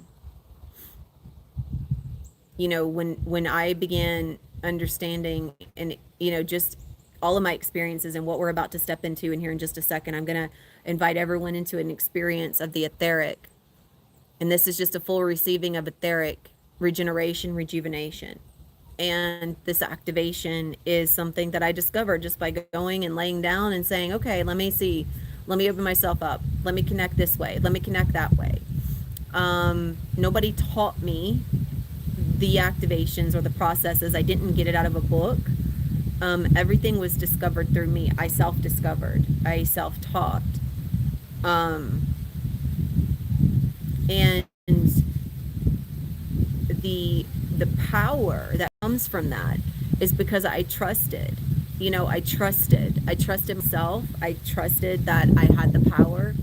You know, when I began understanding and, you know, just all of my experiences and what we're about to step into in here in just a second, I'm going to invite everyone into an experience of the etheric. And this is just a full receiving of etheric regeneration, rejuvenation. And this activation is something that I discovered just by going and laying down and saying, okay, let me see, let me open myself up, let me connect this way, let me connect that way. Nobody taught me the activations or the processes. I didn't get it out of a book. Everything was discovered through me. I self-discovered, I self-taught. And the power that comes from that is because I trusted. You know, I trusted myself. I trusted that I had the power.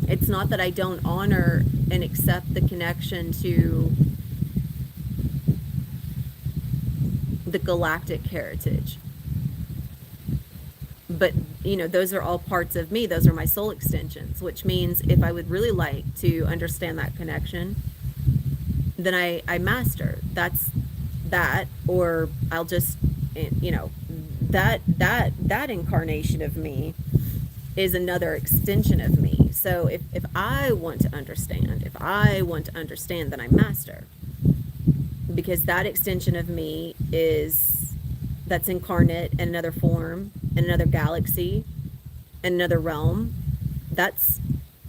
It's not that I don't honor and accept the connection to the galactic heritage. But, you know, those are all parts of me. Those are my soul extensions, which means if I would really like to understand that connection, then I master. That's that, or I'll just, you know, that incarnation of me is another extension of me. So if I want to understand, then I master. Because that extension of me that's incarnate in another form, in another galaxy, in another realm, that's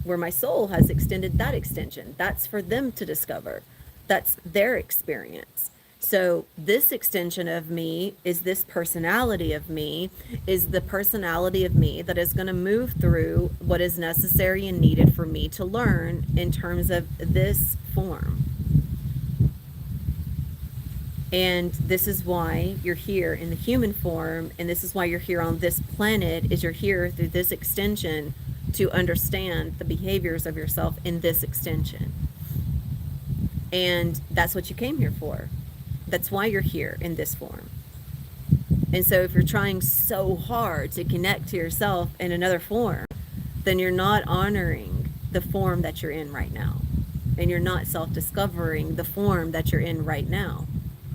where my soul has extended that extension. That's for them to discover. That's their experience. So this extension of me is this personality of me, is the personality of me that is going to move through what is necessary and needed for me to learn in terms of this form. And this is why you're here in the human form, and this is why you're here on this planet, is you're here through this extension to understand the behaviors of yourself in this extension. And that's what you came here for. That's why you're here in this form. And so if you're trying so hard to connect to yourself in another form, then you're not honoring the form that you're in right now. And you're not self-discovering the form that you're in right now.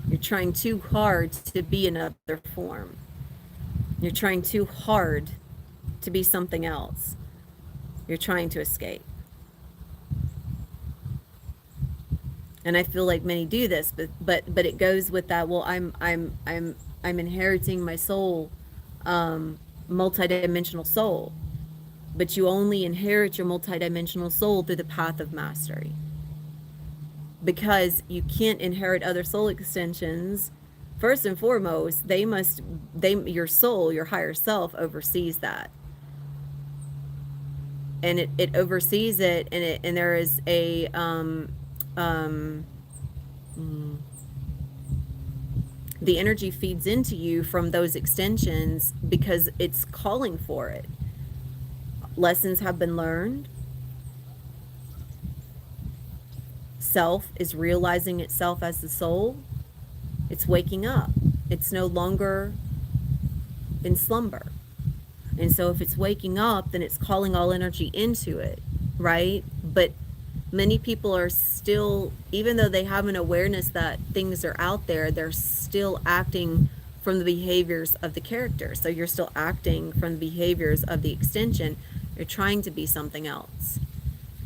You're trying too hard to be another form. You're trying too hard to be something else. You're trying to escape. And I feel like many do this, but it goes with that. Well, I'm inheriting my soul, multidimensional soul. But you only inherit your multidimensional soul through the path of mastery. Because you can't inherit other soul extensions. First and foremost, your soul, your higher self oversees that. And it oversees it, and there is a the energy feeds into you from those extensions because it's calling for it. Lessons have been learned. Self is realizing itself as the soul. It's waking up. It's no longer in slumber. And so if it's waking up, then it's calling all energy into it, right? But many people are still, even though they have an awareness that things are out there, they're still acting from the behaviors of the character. So you're still acting from the behaviors of the extension. You're trying to be something else.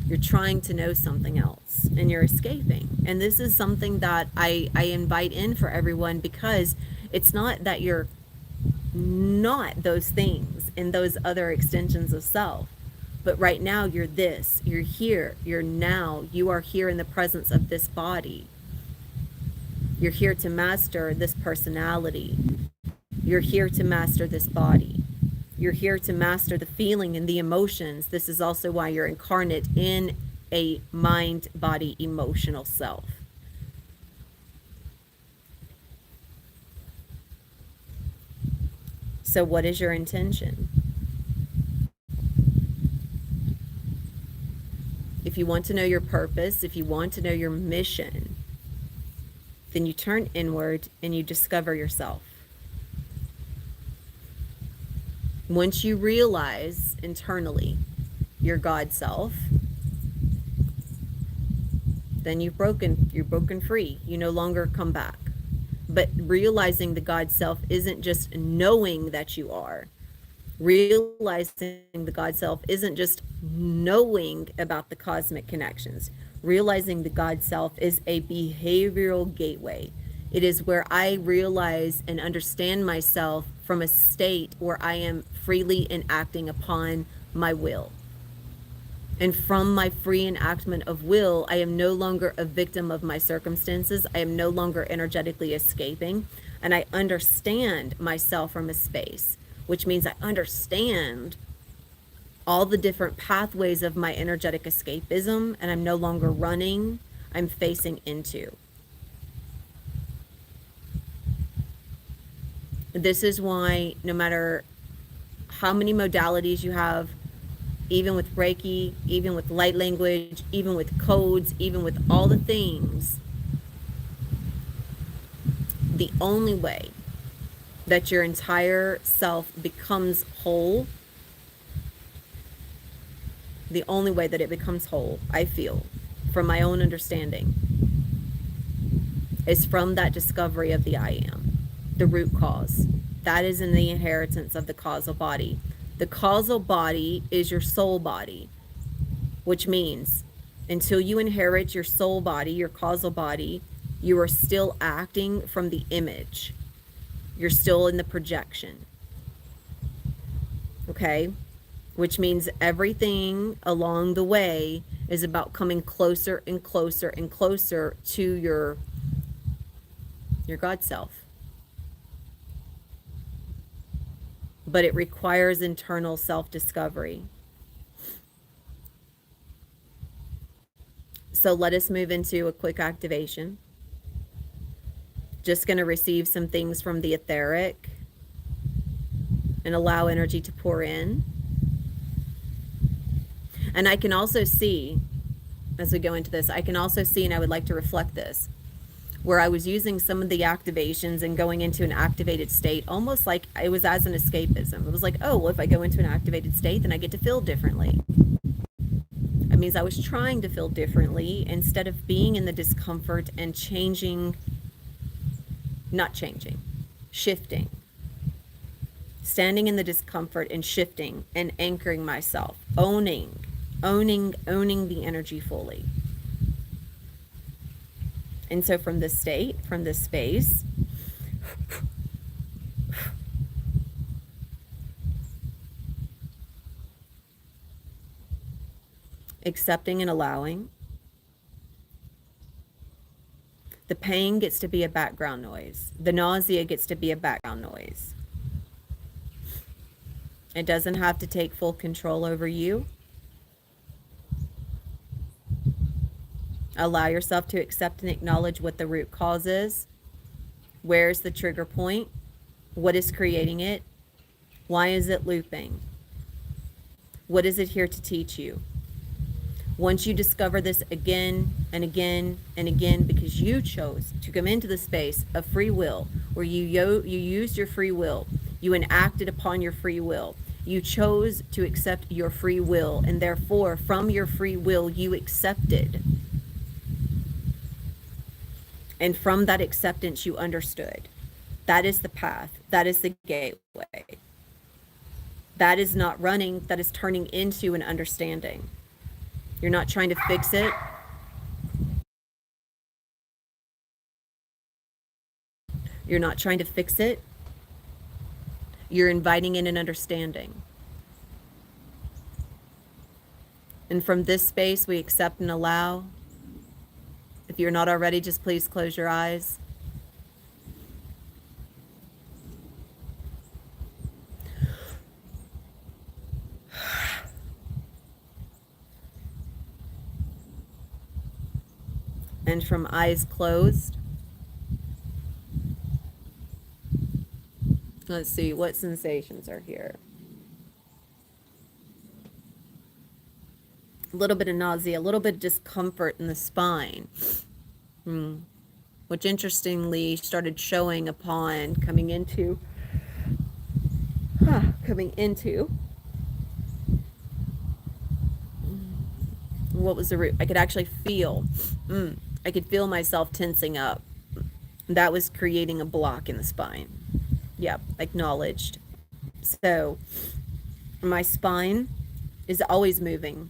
You're trying to know something else, and you're escaping. And this is something that I invite in for everyone, because it's not that you're not those things in those other extensions of self. But right now you're this, you're here, you're now, you are here in the presence of this body. You're here to master this personality. You're here to master this body. You're here to master the feeling and the emotions. This is also why you're incarnate in a mind, body, emotional self. So what is your intention? If you want to know your purpose, if you want to know your mission, then you turn inward and you discover yourself. Once you realize internally your God self, then you've broken free. You no longer come back. But realizing the God self isn't just knowing that you are. Realizing the God self isn't just knowing about the cosmic connections. Realizing the God self is a behavioral gateway. It is where I realize and understand myself from a state where I am freely enacting upon my will. And from my free enactment of will, I am no longer a victim of my circumstances. I am no longer energetically escaping. And I understand myself from a space, which means I understand all the different pathways of my energetic escapism, and I'm no longer running, I'm facing into. This is why no matter how many modalities you have, even with Reiki, even with light language, even with codes, even with all the things, the only way that your entire self becomes whole, the only way that it becomes whole, I feel, from my own understanding, is from that discovery of the I am, the root cause. That is in the inheritance of the causal body. The causal body is your soul body, which means until you inherit your soul body, your causal body, you are still acting from the image. You're still in the projection. Okay? which means everything along the way is about coming closer and closer and closer to your God self. But it requires internal self-discovery. So let us move into a quick activation. Just going to receive some things from the etheric and allow energy to pour in. And I can also see, as we go into this, I can also see, and I would like to reflect this, where I was using some of the activations and going into an activated state, almost like it was as an escapism. It was like, oh, well, if I go into an activated state, then I get to feel differently. It means I was trying to feel differently instead of being in the discomfort and shifting. Standing in the discomfort and shifting and anchoring myself, owning the energy fully. And so from this state, from this space, accepting and allowing, the pain gets to be a background noise. The nausea gets to be a background noise. It doesn't have to take full control over you. Allow yourself to accept and acknowledge what the root cause is. Where's the trigger point? What is creating it? Why is it looping? What is it here to teach you? Once you discover this again and again and again, because you chose to come into the space of free will, where you used your free will, you enacted upon your free will, you chose to accept your free will, and therefore from your free will you accepted. And from that acceptance, you understood. That is the path. That is the gateway. That is not running. That is turning into an understanding. You're not trying to fix it. You're not trying to fix it. You're inviting in an understanding. And from this space, we accept and allow. If you're not already, just please close your eyes. And from eyes closed, let's see what sensations are here. A little bit of nausea, a little bit of discomfort in the spine, which interestingly started showing upon coming into what was the root? I could actually feel, I could feel myself tensing up. That was creating a block in the spine. Yep, acknowledged. So my spine is always moving.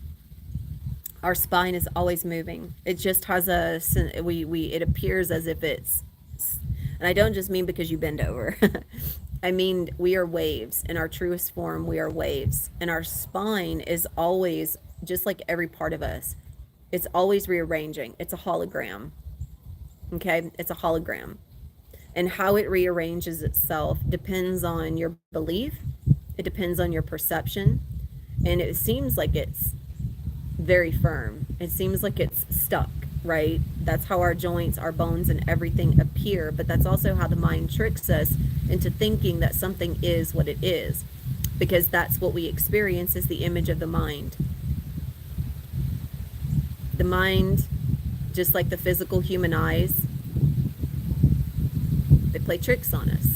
Our spine is always moving. It just has it appears as if it's, and I don't just mean because you bend over. I mean, we are waves. In our truest form, we are waves. And our spine is always, just like every part of us, it's always rearranging. It's a hologram. Okay? It's a hologram. And how it rearranges itself depends on your belief. It depends on your perception. And it seems like it's very firm. It seems like it's stuck, right? That's how our joints, our bones, and everything appear. But that's also how the mind tricks us into thinking that something is what it is. Because that's what we experience is the image of the mind. The mind, just like the physical human eyes, they play tricks on us.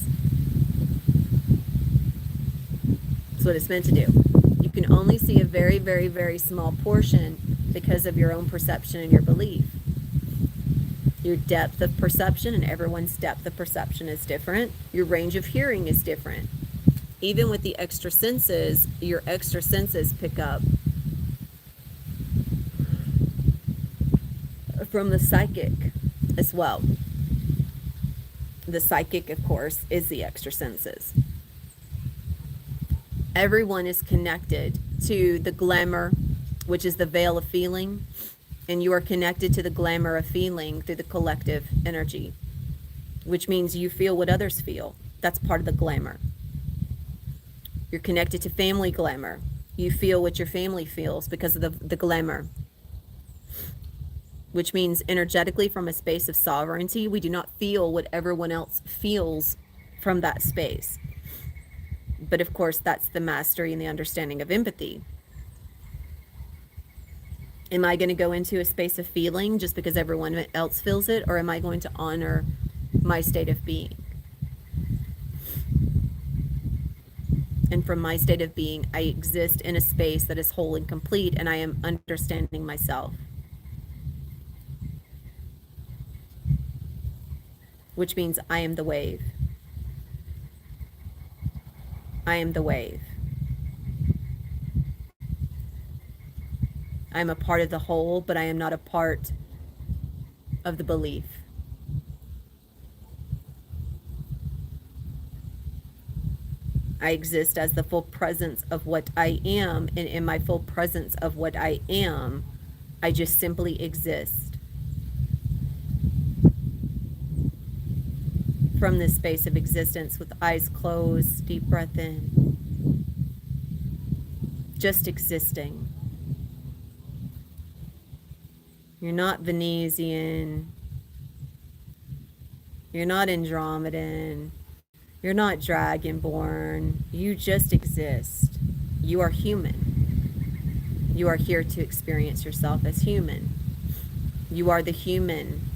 That's what it's meant to do. You can only see a very, very, very small portion because of your own perception and your belief. Your depth of perception, and everyone's depth of perception is different. Your range of hearing is different. Even with the extra senses, your extra senses pick up from the psychic as well. The psychic, of course, is the extra senses. Everyone is connected to the glamour, which is the veil of feeling, and you are connected to the glamour of feeling through the collective energy, which means you feel what others feel. That's part of the glamour. You're connected to family glamour. You feel what your family feels because of the glamour, which means energetically, from a space of sovereignty, we do not feel what everyone else feels from that space. But of course, that's the mastery and the understanding of empathy. Am I going to go into a space of feeling just because everyone else feels it, or am I going to honor my state of being? And from my state of being, I exist in a space that is whole and complete, and I am understanding myself. Which means I am the wave. I am the wave. I am a part of the whole, but I am not a part of the belief. I exist as the full presence of what I am, and in my full presence of what I am, I just simply exist. From this space of existence with eyes closed, deep breath in. Just existing. You're not Venusian. You're not Andromedan. You're not Dragonborn. You just exist. You are human. You are here to experience yourself as human. You are the human.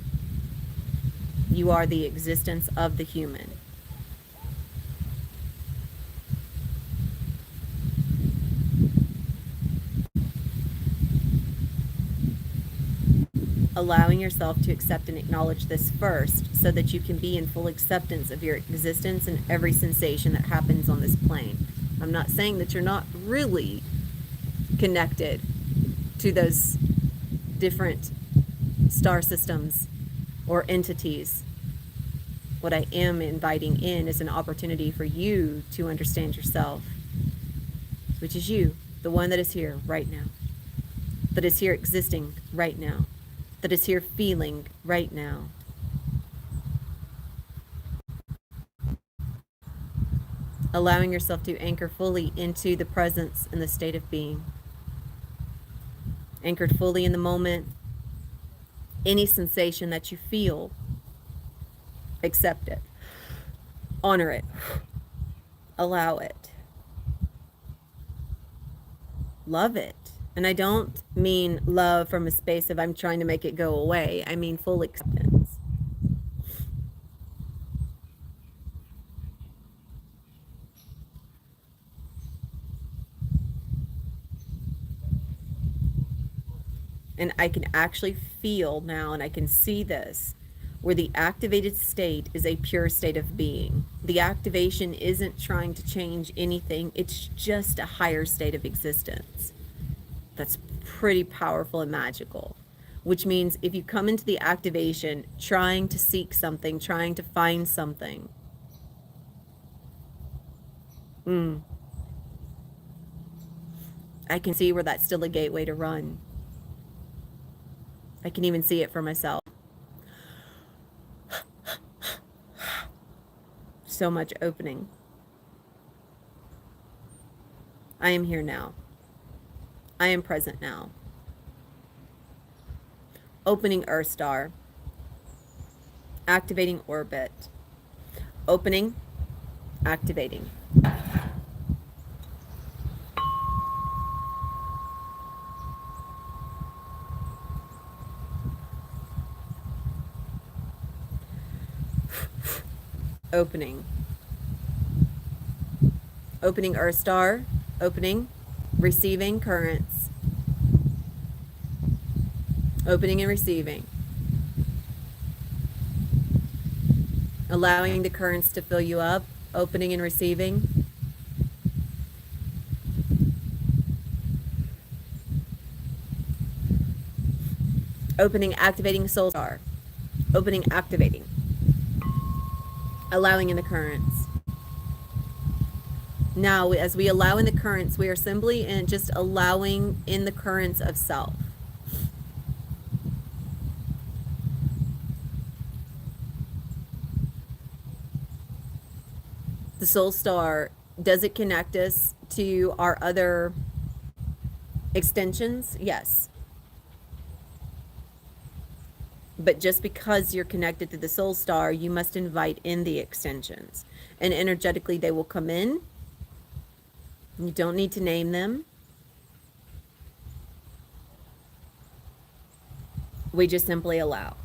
You are the existence of the human. Allowing yourself to accept and acknowledge this first, so that you can be in full acceptance of your existence and every sensation that happens on this plane. I'm not saying that you're not really connected to those different star systems or entities. What I am inviting in is an opportunity for you to understand yourself, which is you, the one that is here right now, that is here existing right now, that is here feeling right now. Allowing yourself to anchor fully into the presence and the state of being. Anchored fully in the moment. Any sensation that you feel, accept it. Honor it. Allow it. Love it. And I don't mean love from a space of I'm trying to make it go away. I mean full acceptance. And I can actually feel now, and I can see this, where the activated state is a pure state of being. The activation isn't trying to change anything. It's just a higher state of existence. That's pretty powerful and magical. Which means if you come into the activation trying to seek something, trying to find something, I can see where that's still a gateway to run. I can even see it for myself. So much opening. I am here now. I am present now. Opening Earth Star. Activating orbit. Opening. Activating. Opening. Opening Earth Star. Opening. Receiving currents. Opening and receiving. Allowing the currents to fill you up. Opening and receiving. Opening, activating soul star. Opening, activating. Allowing in the currents. Now, as we allow in the currents, we are simply in just allowing in the currents of self. The soul star, does it connect us to our other extensions? Yes. But just because you're connected to the soul star, you must invite in the extensions. And energetically, they will come in. You don't need to name them. We just simply allow.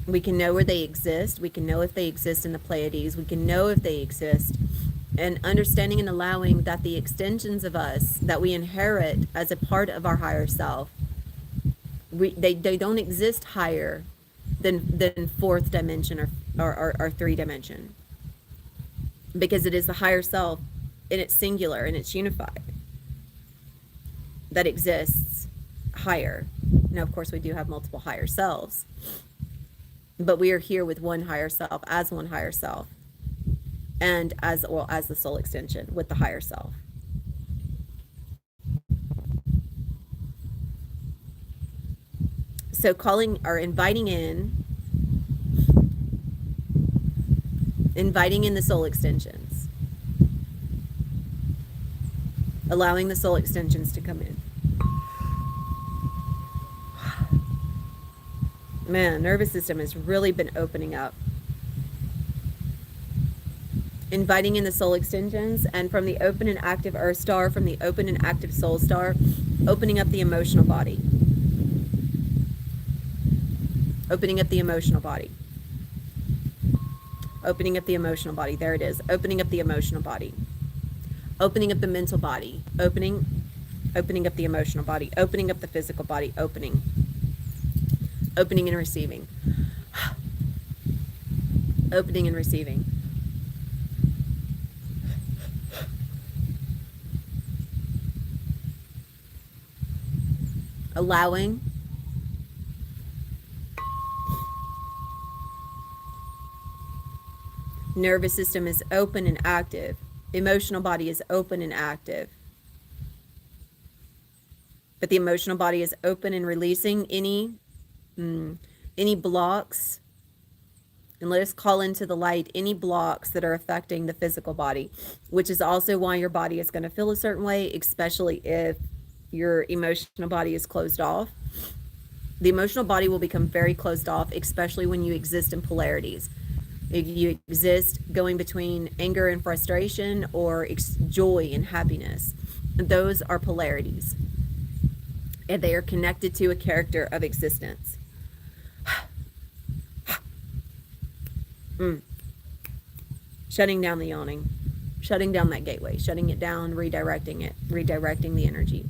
We can know where they exist. We can know if they exist in the Pleiades. We can know if they exist. And understanding and allowing that the extensions of us that we inherit as a part of our higher self, they don't exist higher than fourth dimension or three dimension. Because it is the higher self and it's singular and it's unified that exists higher. Now, of course, we do have multiple higher selves. But we are here with one higher self, as one higher self, and as the soul extension with the higher self. So calling or inviting in the soul extensions, allowing the soul extensions to come in. Man, nervous system has really been opening up. Inviting in the soul extensions, and from the open and active earth star, from the open and active soul star, opening up the emotional body. Opening up the emotional body. Opening up the emotional body. There it is. Opening up the emotional body. Opening up the mental body. Opening up the emotional body. Opening up the physical body. Opening and receiving. Opening and receiving. Allowing. Nervous system is open and active. Emotional body is open and active. But the emotional body is open and releasing any blocks, and let us call into the light any blocks that are affecting the physical body, which is also why your body is going to feel a certain way, especially if your emotional body is closed off. The emotional body will become very closed off, especially when you exist in polarities. If you exist going between anger and frustration or joy and happiness, those are polarities, and they are connected to a character of existence. Shutting down the yawning, shutting down that gateway, shutting it down, redirecting it, redirecting the energy,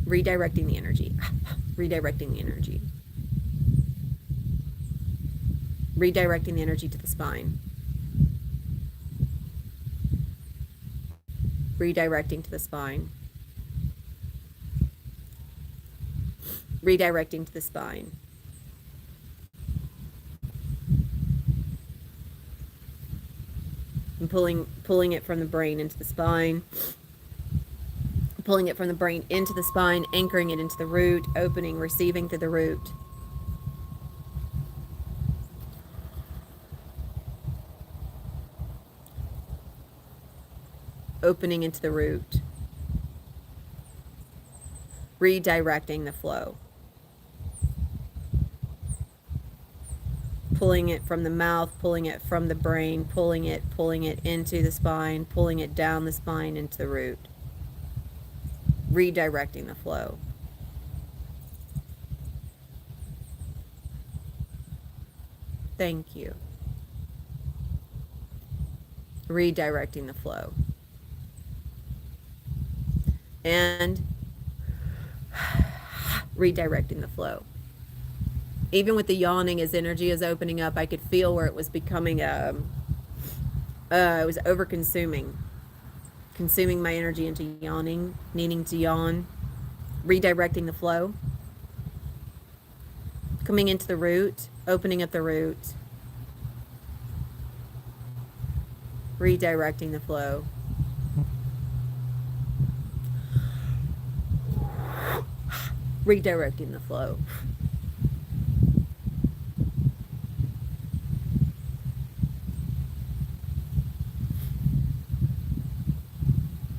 redirecting the energy, redirecting the energy, redirecting the energy to the spine, redirecting to the spine, redirecting to the spine. And pulling it from the brain into the spine, pulling it from the brain into the spine, anchoring it into the root, opening, receiving through the root. Opening into the root. Redirecting the flow. Pulling it from the mouth, pulling it from the brain, pulling it into the spine, pulling it down the spine into the root. Redirecting the flow. Thank you. Redirecting the flow. And redirecting the flow. Even with the yawning, as energy is opening up, I could feel where it was becoming it was over-consuming. Consuming my energy into yawning, needing to yawn. Redirecting the flow. Coming into the root, opening up the root, redirecting the flow. Redirecting the flow.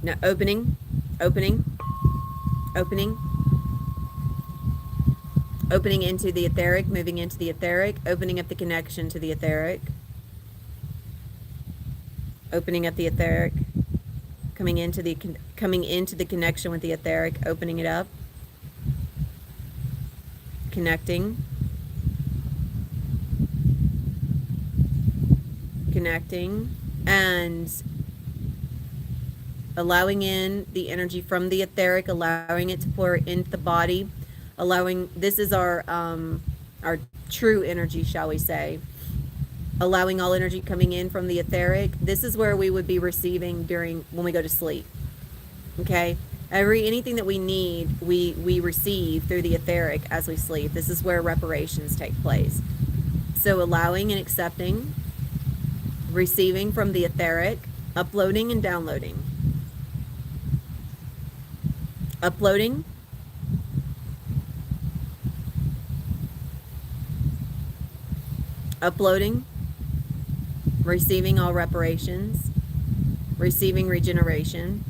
Now opening, opening, opening, opening into the etheric, moving into the etheric, opening up the connection to the etheric, opening up the etheric, coming into the connection with the etheric, opening it up, connecting, and allowing in the energy from the etheric, allowing it to pour into the body, allowing, this is our true energy, shall we say, allowing all energy coming in from the etheric. This is where we would be receiving when we go to sleep. Okay, anything that we need, we receive through the etheric as we sleep. This is where reparations take place. So allowing and accepting, receiving from the etheric, uploading and downloading. Uploading, receiving all reparations, receiving regeneration,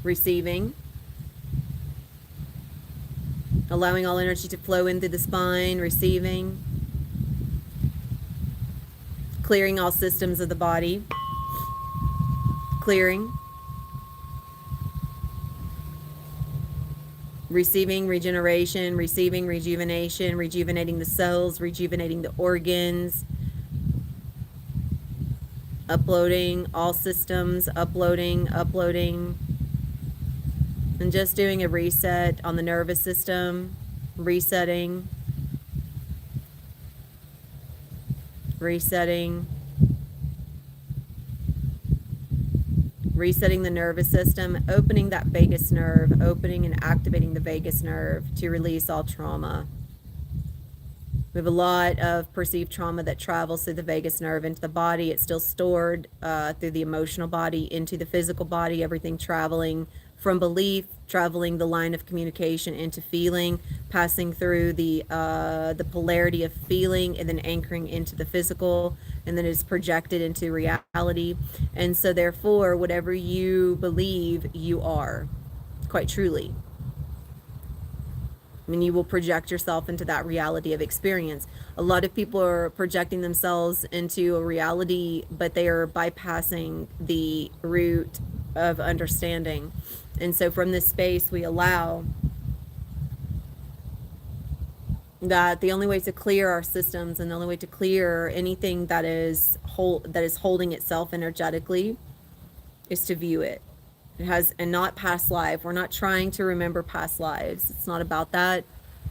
receiving, allowing all energy to flow in through the spine, receiving, clearing all systems of the body, clearing, receiving regeneration, receiving rejuvenation, rejuvenating the cells, rejuvenating the organs, uploading all systems, uploading, and just doing a reset on the nervous system, resetting, resetting the nervous system, opening that vagus nerve, opening and activating the vagus nerve to release all trauma. We have a lot of perceived trauma that travels through the vagus nerve into the body. It's still stored through the emotional body into the physical body, everything traveling from belief, traveling the line of communication into feeling, passing through the polarity of feeling, and then anchoring into the physical, and then it's projected into reality. And so therefore, whatever you believe, you are, quite truly. I mean, you will project yourself into that reality of experience. A lot of people are projecting themselves into a reality, but they are bypassing the root of understanding. And so from this space, we allow that the only way to clear our systems and the only way to clear anything that is holding itself energetically is to view it. It has, and not past life. We're not trying to remember past lives. It's not about that.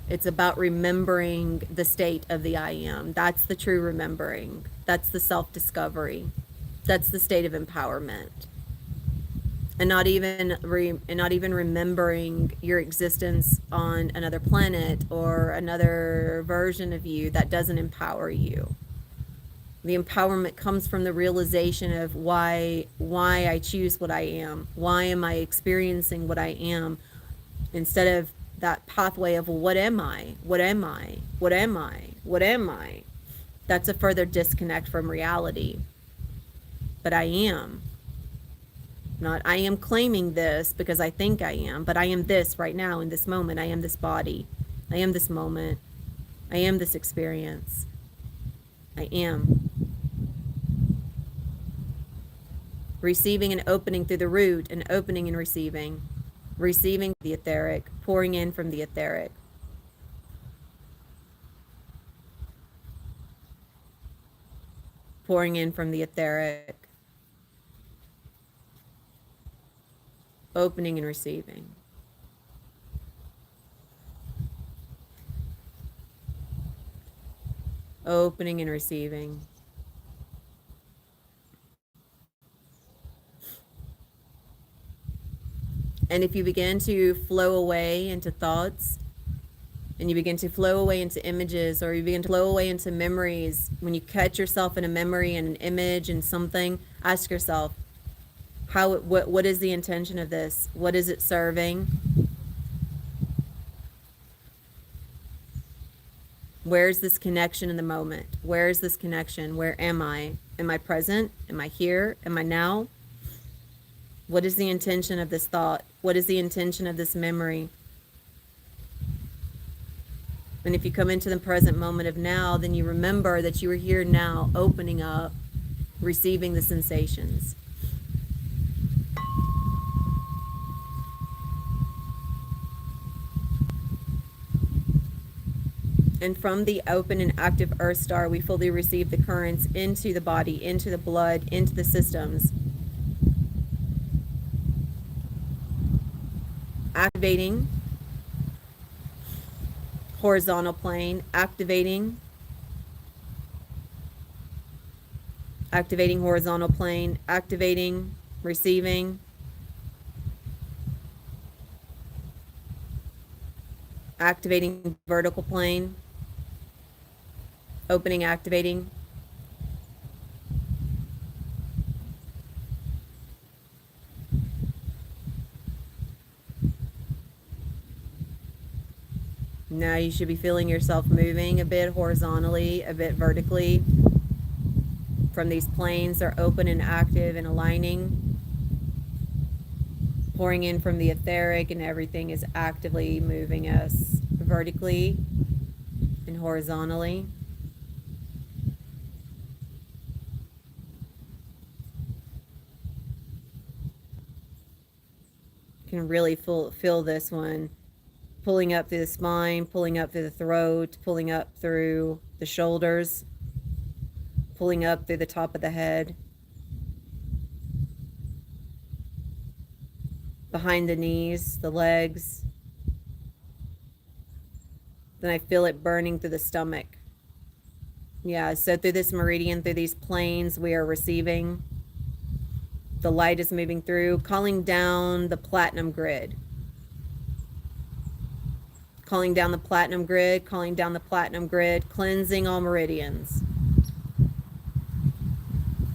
It's about remembering the state of the I am. That's the true remembering. That's the self-discovery. That's the state of empowerment. And not even remembering your existence on another planet or another version of you that doesn't empower you. The empowerment comes from the realization of why I choose what I am. Why am I experiencing what I am? Instead of that pathway of, well, what am I? What am I? What am I? What am I? That's a further disconnect from reality. But I am. Not I am claiming this because I think I am, but I am this right now in this moment. I am this body. I am this moment. I am this experience. I am. Receiving and opening through the root, and opening and receiving. Receiving the etheric, pouring in from the etheric. Pouring in from the etheric. Opening and receiving. Opening and receiving. And if you begin to flow away into thoughts, and you begin to flow away into images, or you begin to flow away into memories, when you catch yourself in a memory and an image and something, ask yourself, what is the intention of this? What is it serving? Where's this connection in the moment? Where is this connection? Where am I? Am I present? Am I here? Am I now? What is the intention of this thought? What is the intention of this memory? And if you come into the present moment of now, then you remember that you are here now, opening up, receiving the sensations. And from the open and active Earth star, we fully receive the currents into the body, into the blood, into the systems. Activating horizontal plane, activating horizontal plane, activating, receiving, activating vertical plane, opening, activating. Now you should be feeling yourself moving a bit horizontally, a bit vertically. From these planes, they're open and active and aligning. Pouring in from the etheric, and everything is actively moving us vertically and horizontally. You can really feel this one. Pulling up through the spine, pulling up through the throat, pulling up through the shoulders, pulling up through the top of the head, behind the knees, the legs. Then I feel it burning through the stomach. Yeah, so through this meridian, through these planes, we are receiving. The light is moving through, calling down the platinum grid. Calling down the platinum grid, calling down the platinum grid, cleansing all meridians.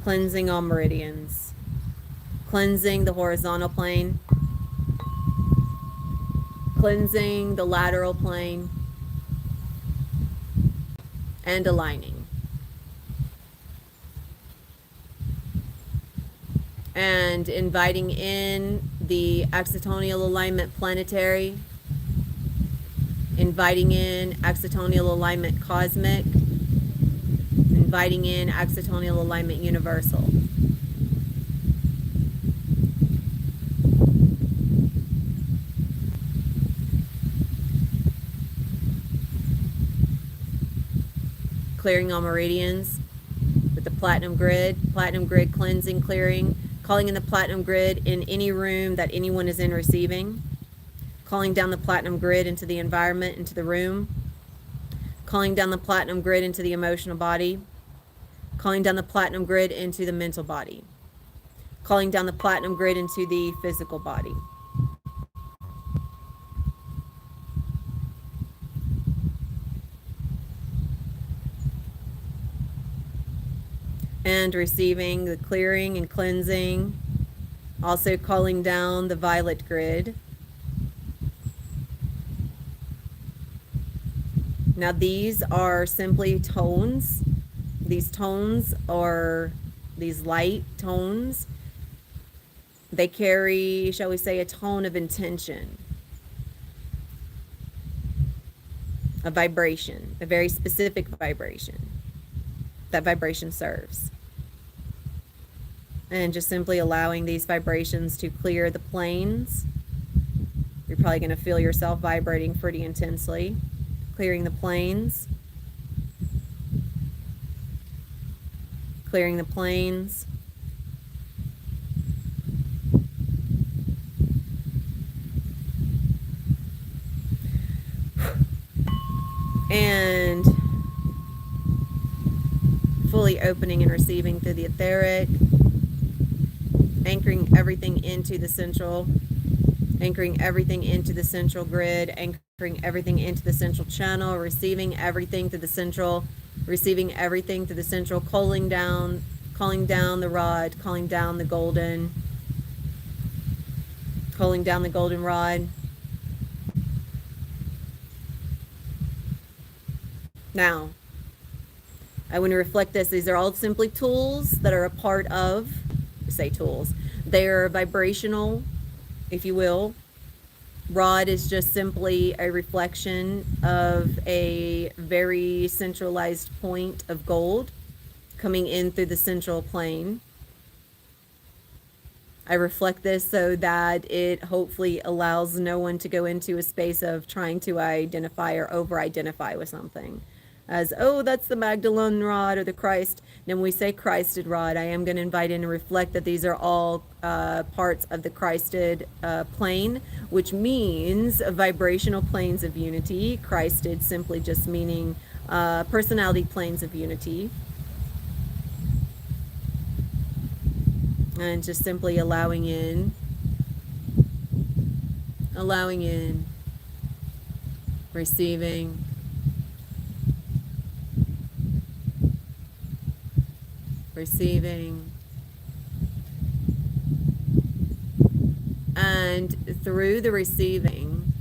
Cleansing all meridians. Cleansing the horizontal plane. Cleansing the lateral plane. And aligning. And inviting in the accitonal alignment planetary. Inviting in accitonal alignment cosmic, inviting in accitonal alignment universal. Clearing all meridians with the platinum grid cleansing, clearing, calling in the platinum grid in any room that anyone is in receiving. Calling down the platinum grid into the environment, into the room. Calling down the platinum grid into the emotional body. Calling down the platinum grid into the mental body. Calling down the platinum grid into the physical body. And receiving the clearing and cleansing. Also calling down the violet grid. Now these are simply tones. These tones are these light tones. They carry, shall we say, a tone of intention, a vibration, a very specific vibration. That vibration serves. And just simply allowing these vibrations to clear the planes. You're probably going to feel yourself vibrating pretty intensely. Clearing the planes. Clearing the planes. And fully opening and receiving through the etheric. Anchoring everything into the central anchoring everything into the central grid, anchoring everything into the central channel, receiving everything through the central, receiving everything through the central, calling down the rod, calling down the golden rod. Now, I want to reflect this. These are all simply tools that are a part of, say tools, they're vibrational, if you will. Rod is just simply a reflection of a very centralized point of gold coming in through the central plane. I reflect this so that it hopefully allows no one to go into a space of trying to identify or over-identify with something. As, oh, that's the Magdalene rod or the Christ. And when we say Christed rod, I am going to invite in and reflect that these are all parts of the Christed plane, which means vibrational planes of unity. Christed simply just meaning personality planes of unity. And just simply allowing in, receiving, and through the receiving,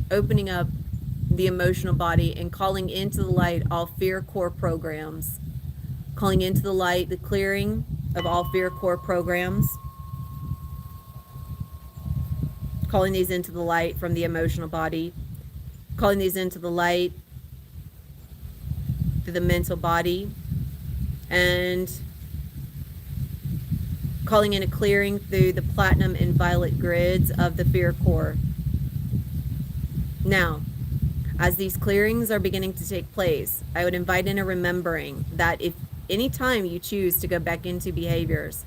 opening up the emotional body and calling into the light all fear core programs, calling into the light the clearing of all fear core programs, calling these into the light from the emotional body, calling these into the light through the mental body, and calling in a clearing through the platinum and violet grids of the fear core. Now, as these clearings are beginning to take place, I would invite in a remembering that if any time you choose to go back into behaviors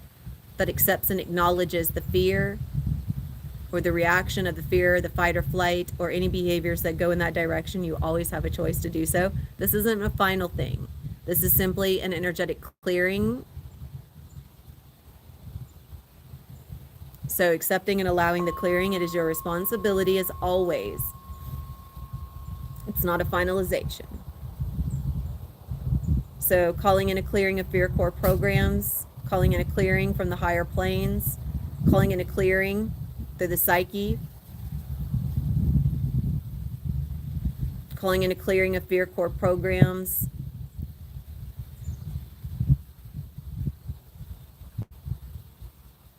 that accepts and acknowledges the fear or the reaction of the fear, the fight or flight, or any behaviors that go in that direction, you always have a choice to do so. This isn't a final thing. This is simply an energetic clearing. So accepting and allowing the clearing, it is your responsibility as always. It's not a finalization. So calling in a clearing of fear core programs, calling in a clearing from the higher planes, calling in a clearing through the psyche, calling in a clearing of fear core programs,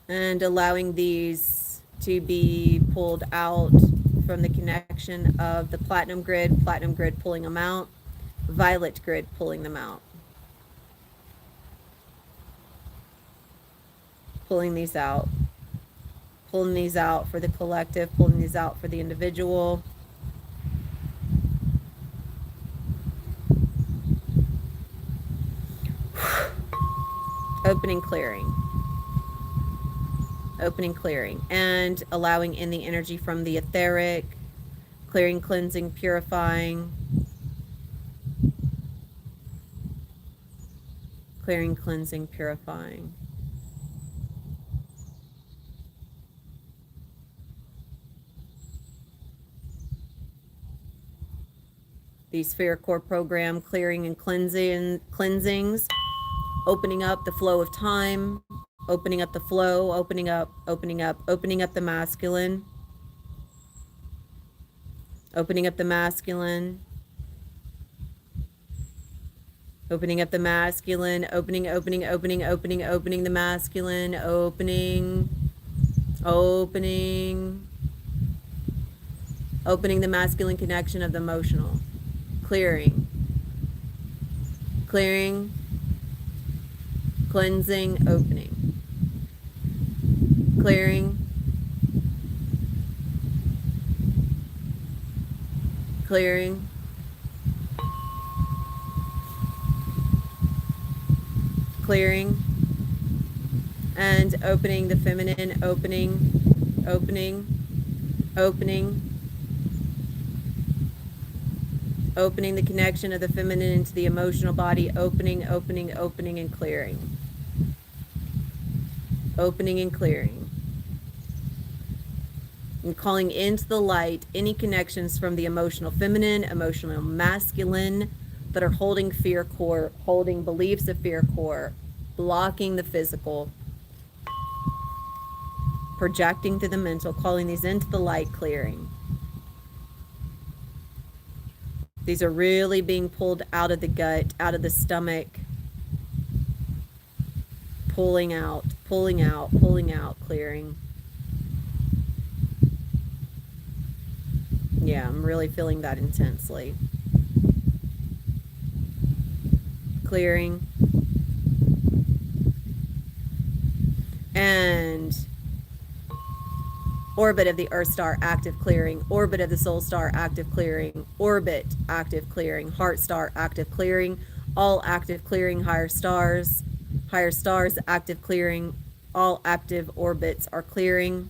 and allowing these to be pulled out from the connection of the platinum grid pulling them out, violet grid pulling them out. Pulling these out for the collective, pulling these out for the individual. Opening, clearing, and allowing in the energy from the etheric, clearing, cleansing, purifying, clearing, cleansing, purifying. These fear core program clearing and cleansings, opening up the flow of time, opening up the flow, opening up the masculine, opening up the masculine, opening up the masculine, opening the masculine, opening the masculine connection of the emotional, clearing, cleansing, opening, clearing, and opening the feminine, opening the connection of the feminine into the emotional body, opening and clearing. opening and clearing. And calling into the light any connections from the emotional feminine, emotional masculine that are holding fear core, holding beliefs of fear core, blocking the physical, projecting through the mental, calling these into the light, clearing. These are really being pulled out of the gut, out of the stomach, pulling out, pulling out, pulling out, clearing. Yeah, I'm really feeling that intensely. Clearing. And orbit of the Earth star, active clearing. Orbit of the Soul star, active clearing. Orbit, active clearing. Heart star, active clearing. All active clearing. Higher stars, active clearing. All active orbits are clearing.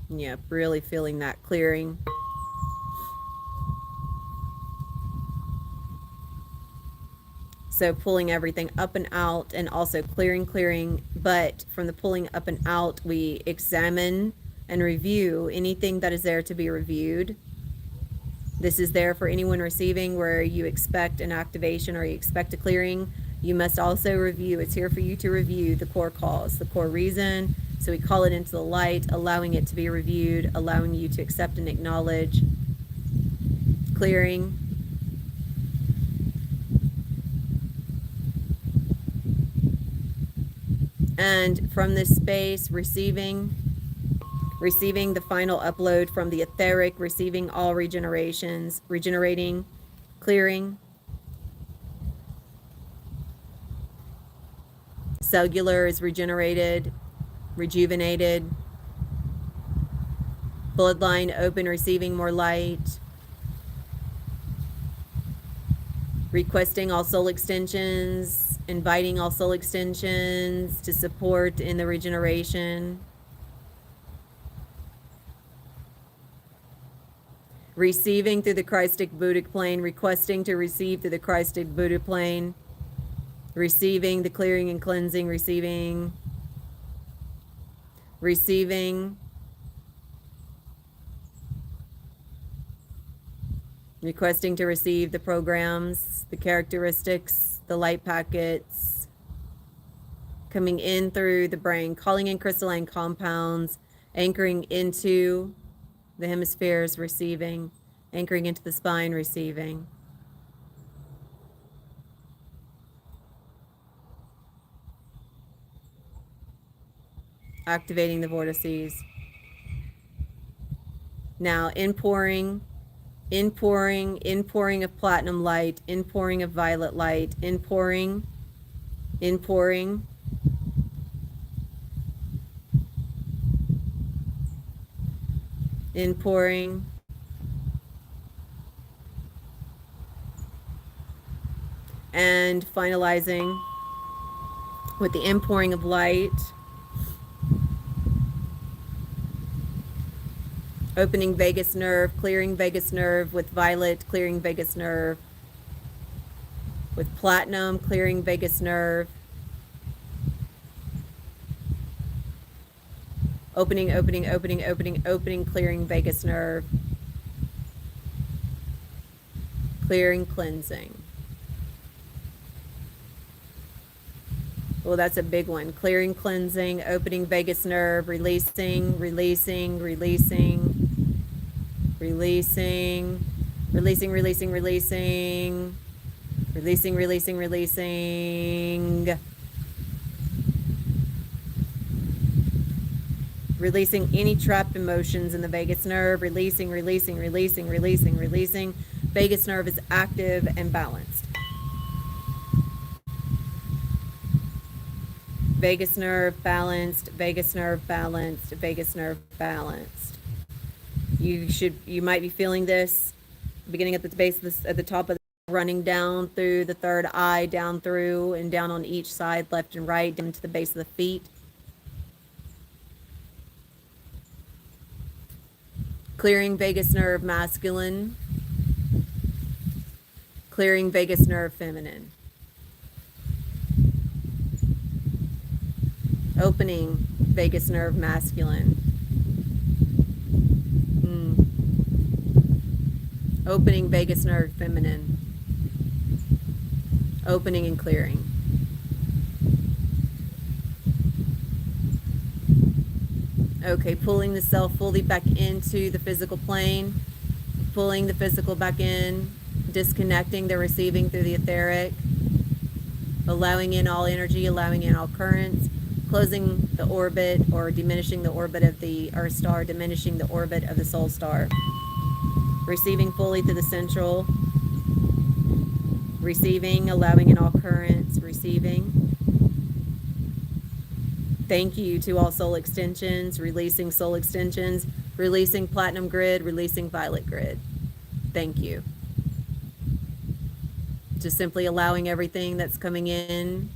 Yeah, really feeling that clearing. So pulling everything up and out, and also clearing. But from the pulling up and out, we examine and review anything that is there to be reviewed. This is there for anyone receiving where you expect an activation or you expect a clearing. You must also review. It's here for you to review the core cause, the core reason. So we call it into the light, allowing it to be reviewed, allowing you to accept and acknowledge. Clearing. And from this space, receiving the final upload from the etheric, receiving all regenerations, regenerating, clearing. Cellular is regenerated, rejuvenated. Bloodline open, receiving more light. Requesting all soul extensions, inviting all soul extensions to support in the regeneration. Receiving through the Christic Buddhic plane, requesting to receive through the Christic Buddha plane. Receiving the clearing and cleansing, receiving. Requesting to receive the programs, the characteristics, the light packets, coming in through the brain, calling in crystalline compounds, anchoring into the hemispheres, receiving, anchoring into the spine, receiving. Activating the vortices. Now inpouring of platinum light, inpouring of violet light, inpouring, and finalizing with the inpouring of light. Opening vagus nerve, clearing vagus nerve with violet, clearing vagus nerve with platinum, clearing vagus nerve. Opening, clearing vagus nerve. Clearing, cleansing. Well, that's a big one. Clearing, cleansing, opening vagus nerve, releasing, releasing, releasing, releasing, releasing, releasing, releasing, releasing, releasing, releasing. Releasing any trapped emotions in the vagus nerve, releasing, releasing, releasing, releasing, releasing. Vagus nerve is active and balanced. Vagus nerve balanced, vagus nerve balanced, vagus nerve balanced. You might be feeling this beginning at the base of this, at the top of the, running down through the third eye, down through and down on each side, left and right, down to the base of the feet. Clearing vagus nerve masculine. Clearing vagus nerve feminine. Opening vagus nerve masculine. Opening vagus nerve feminine. Opening and clearing. Okay, pulling the self fully back into the physical plane, pulling the physical back in, disconnecting the receiving through the etheric, allowing in all energy, allowing in all currents, closing the orbit or diminishing the orbit of the Earth star, diminishing the orbit of the soul star, receiving fully through the central, receiving, allowing in all currents, receiving. Thank you to all soul extensions, releasing soul extensions, releasing platinum grid, releasing violet grid. Thank you. Just simply allowing everything that's coming in.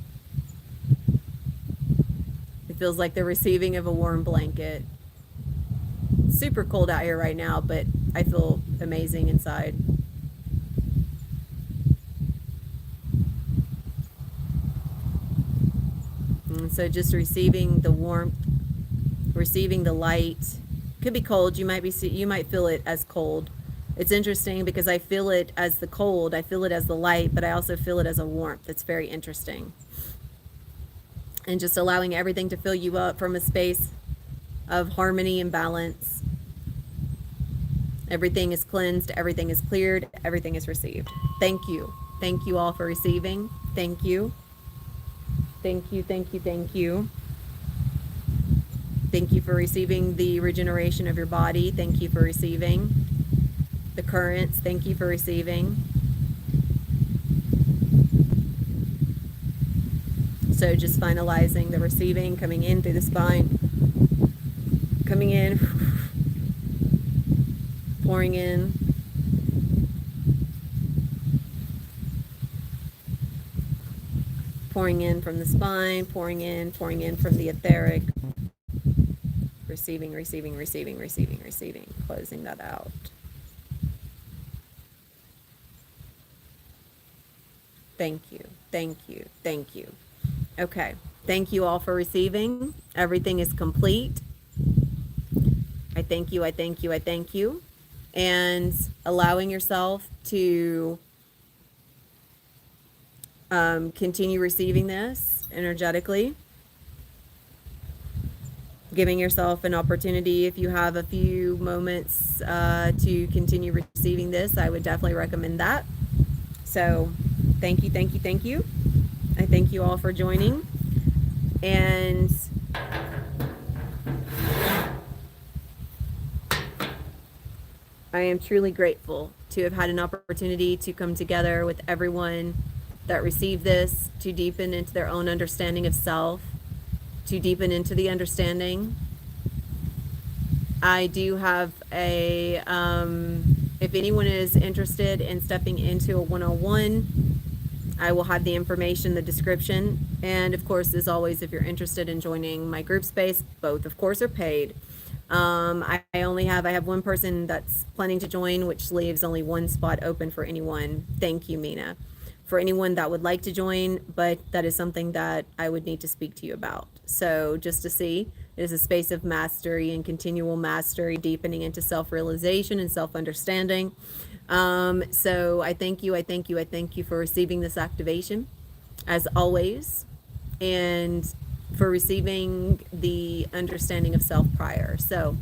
It feels like the receiving of a warm blanket. Super cold out here right now, but I feel amazing inside. And so just receiving the warmth, receiving the light. Could be cold. You might feel it as cold. It's interesting because I feel it as the cold, I feel it as the light, but I also feel it as a warmth. It's very interesting. And just allowing everything to fill you up from a space of harmony and balance. Everything is cleansed, everything is cleared, everything is received. Thank you. Thank you all for receiving. Thank you. Thank you, thank you, thank you. Thank you for receiving the regeneration of your body. Thank you for receiving the currents. Thank you for receiving. So just finalizing the receiving, coming in through the spine, coming in, pouring in. Pouring in from the spine, pouring in from the etheric. Receiving, receiving, receiving, receiving, receiving. Closing that out. Thank you, thank you, thank you. Okay, thank you all for receiving. Everything is complete. I thank you, I thank you, I thank you. And allowing yourself to continue receiving this energetically. Giving yourself an opportunity, if you have a few moments to continue receiving this, I would definitely recommend that. So thank you, thank you, thank you. I thank you all for joining. And I am truly grateful to have had an opportunity to come together with everyone that received this, to deepen into their own understanding of self, to deepen into the understanding. I do have a, if anyone is interested in stepping into a one-on-one, I will have the information in the description. And of course, as always, if you're interested in joining my group space, both of course are paid. I have one person that's planning to join, which leaves only one spot open for anyone. Thank you, Mina. For anyone that would like to join, but that is something that I would need to speak to you about. So just to see, it is a space of mastery and continual mastery, deepening into self-realization and self-understanding. So I thank you, I thank you, I thank you for receiving this activation, as always, and for receiving the understanding of self prior. So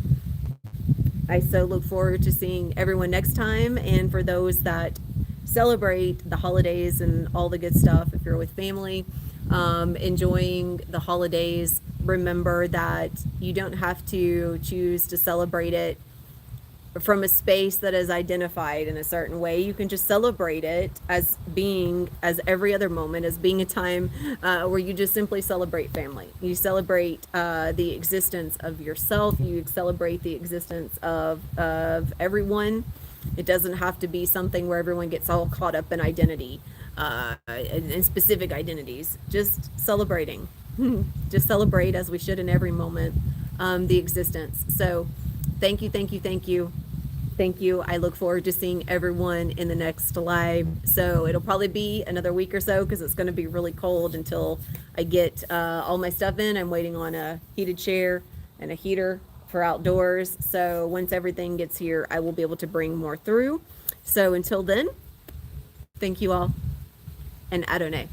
I so look forward to seeing everyone next time. And for those that celebrate the holidays and all the good stuff, if you're with family, enjoying the holidays, remember that you don't have to choose to celebrate it from a space that is identified in a certain way. You can just celebrate it as being, as every other moment, as being a time where you just simply celebrate family. You celebrate the existence of yourself. You celebrate the existence of everyone. It doesn't have to be something where everyone gets all caught up in identity, in specific identities. Just celebrating. Just celebrate, as we should in every moment, the existence. So thank you, thank you, thank you. Thank you. I look forward to seeing everyone in the next live. So it'll probably be another week or so because it's going to be really cold until I get all my stuff in. I'm waiting on a heated chair and a heater for outdoors. So once everything gets here, I will be able to bring more through. So until then, thank you all, and Adonai.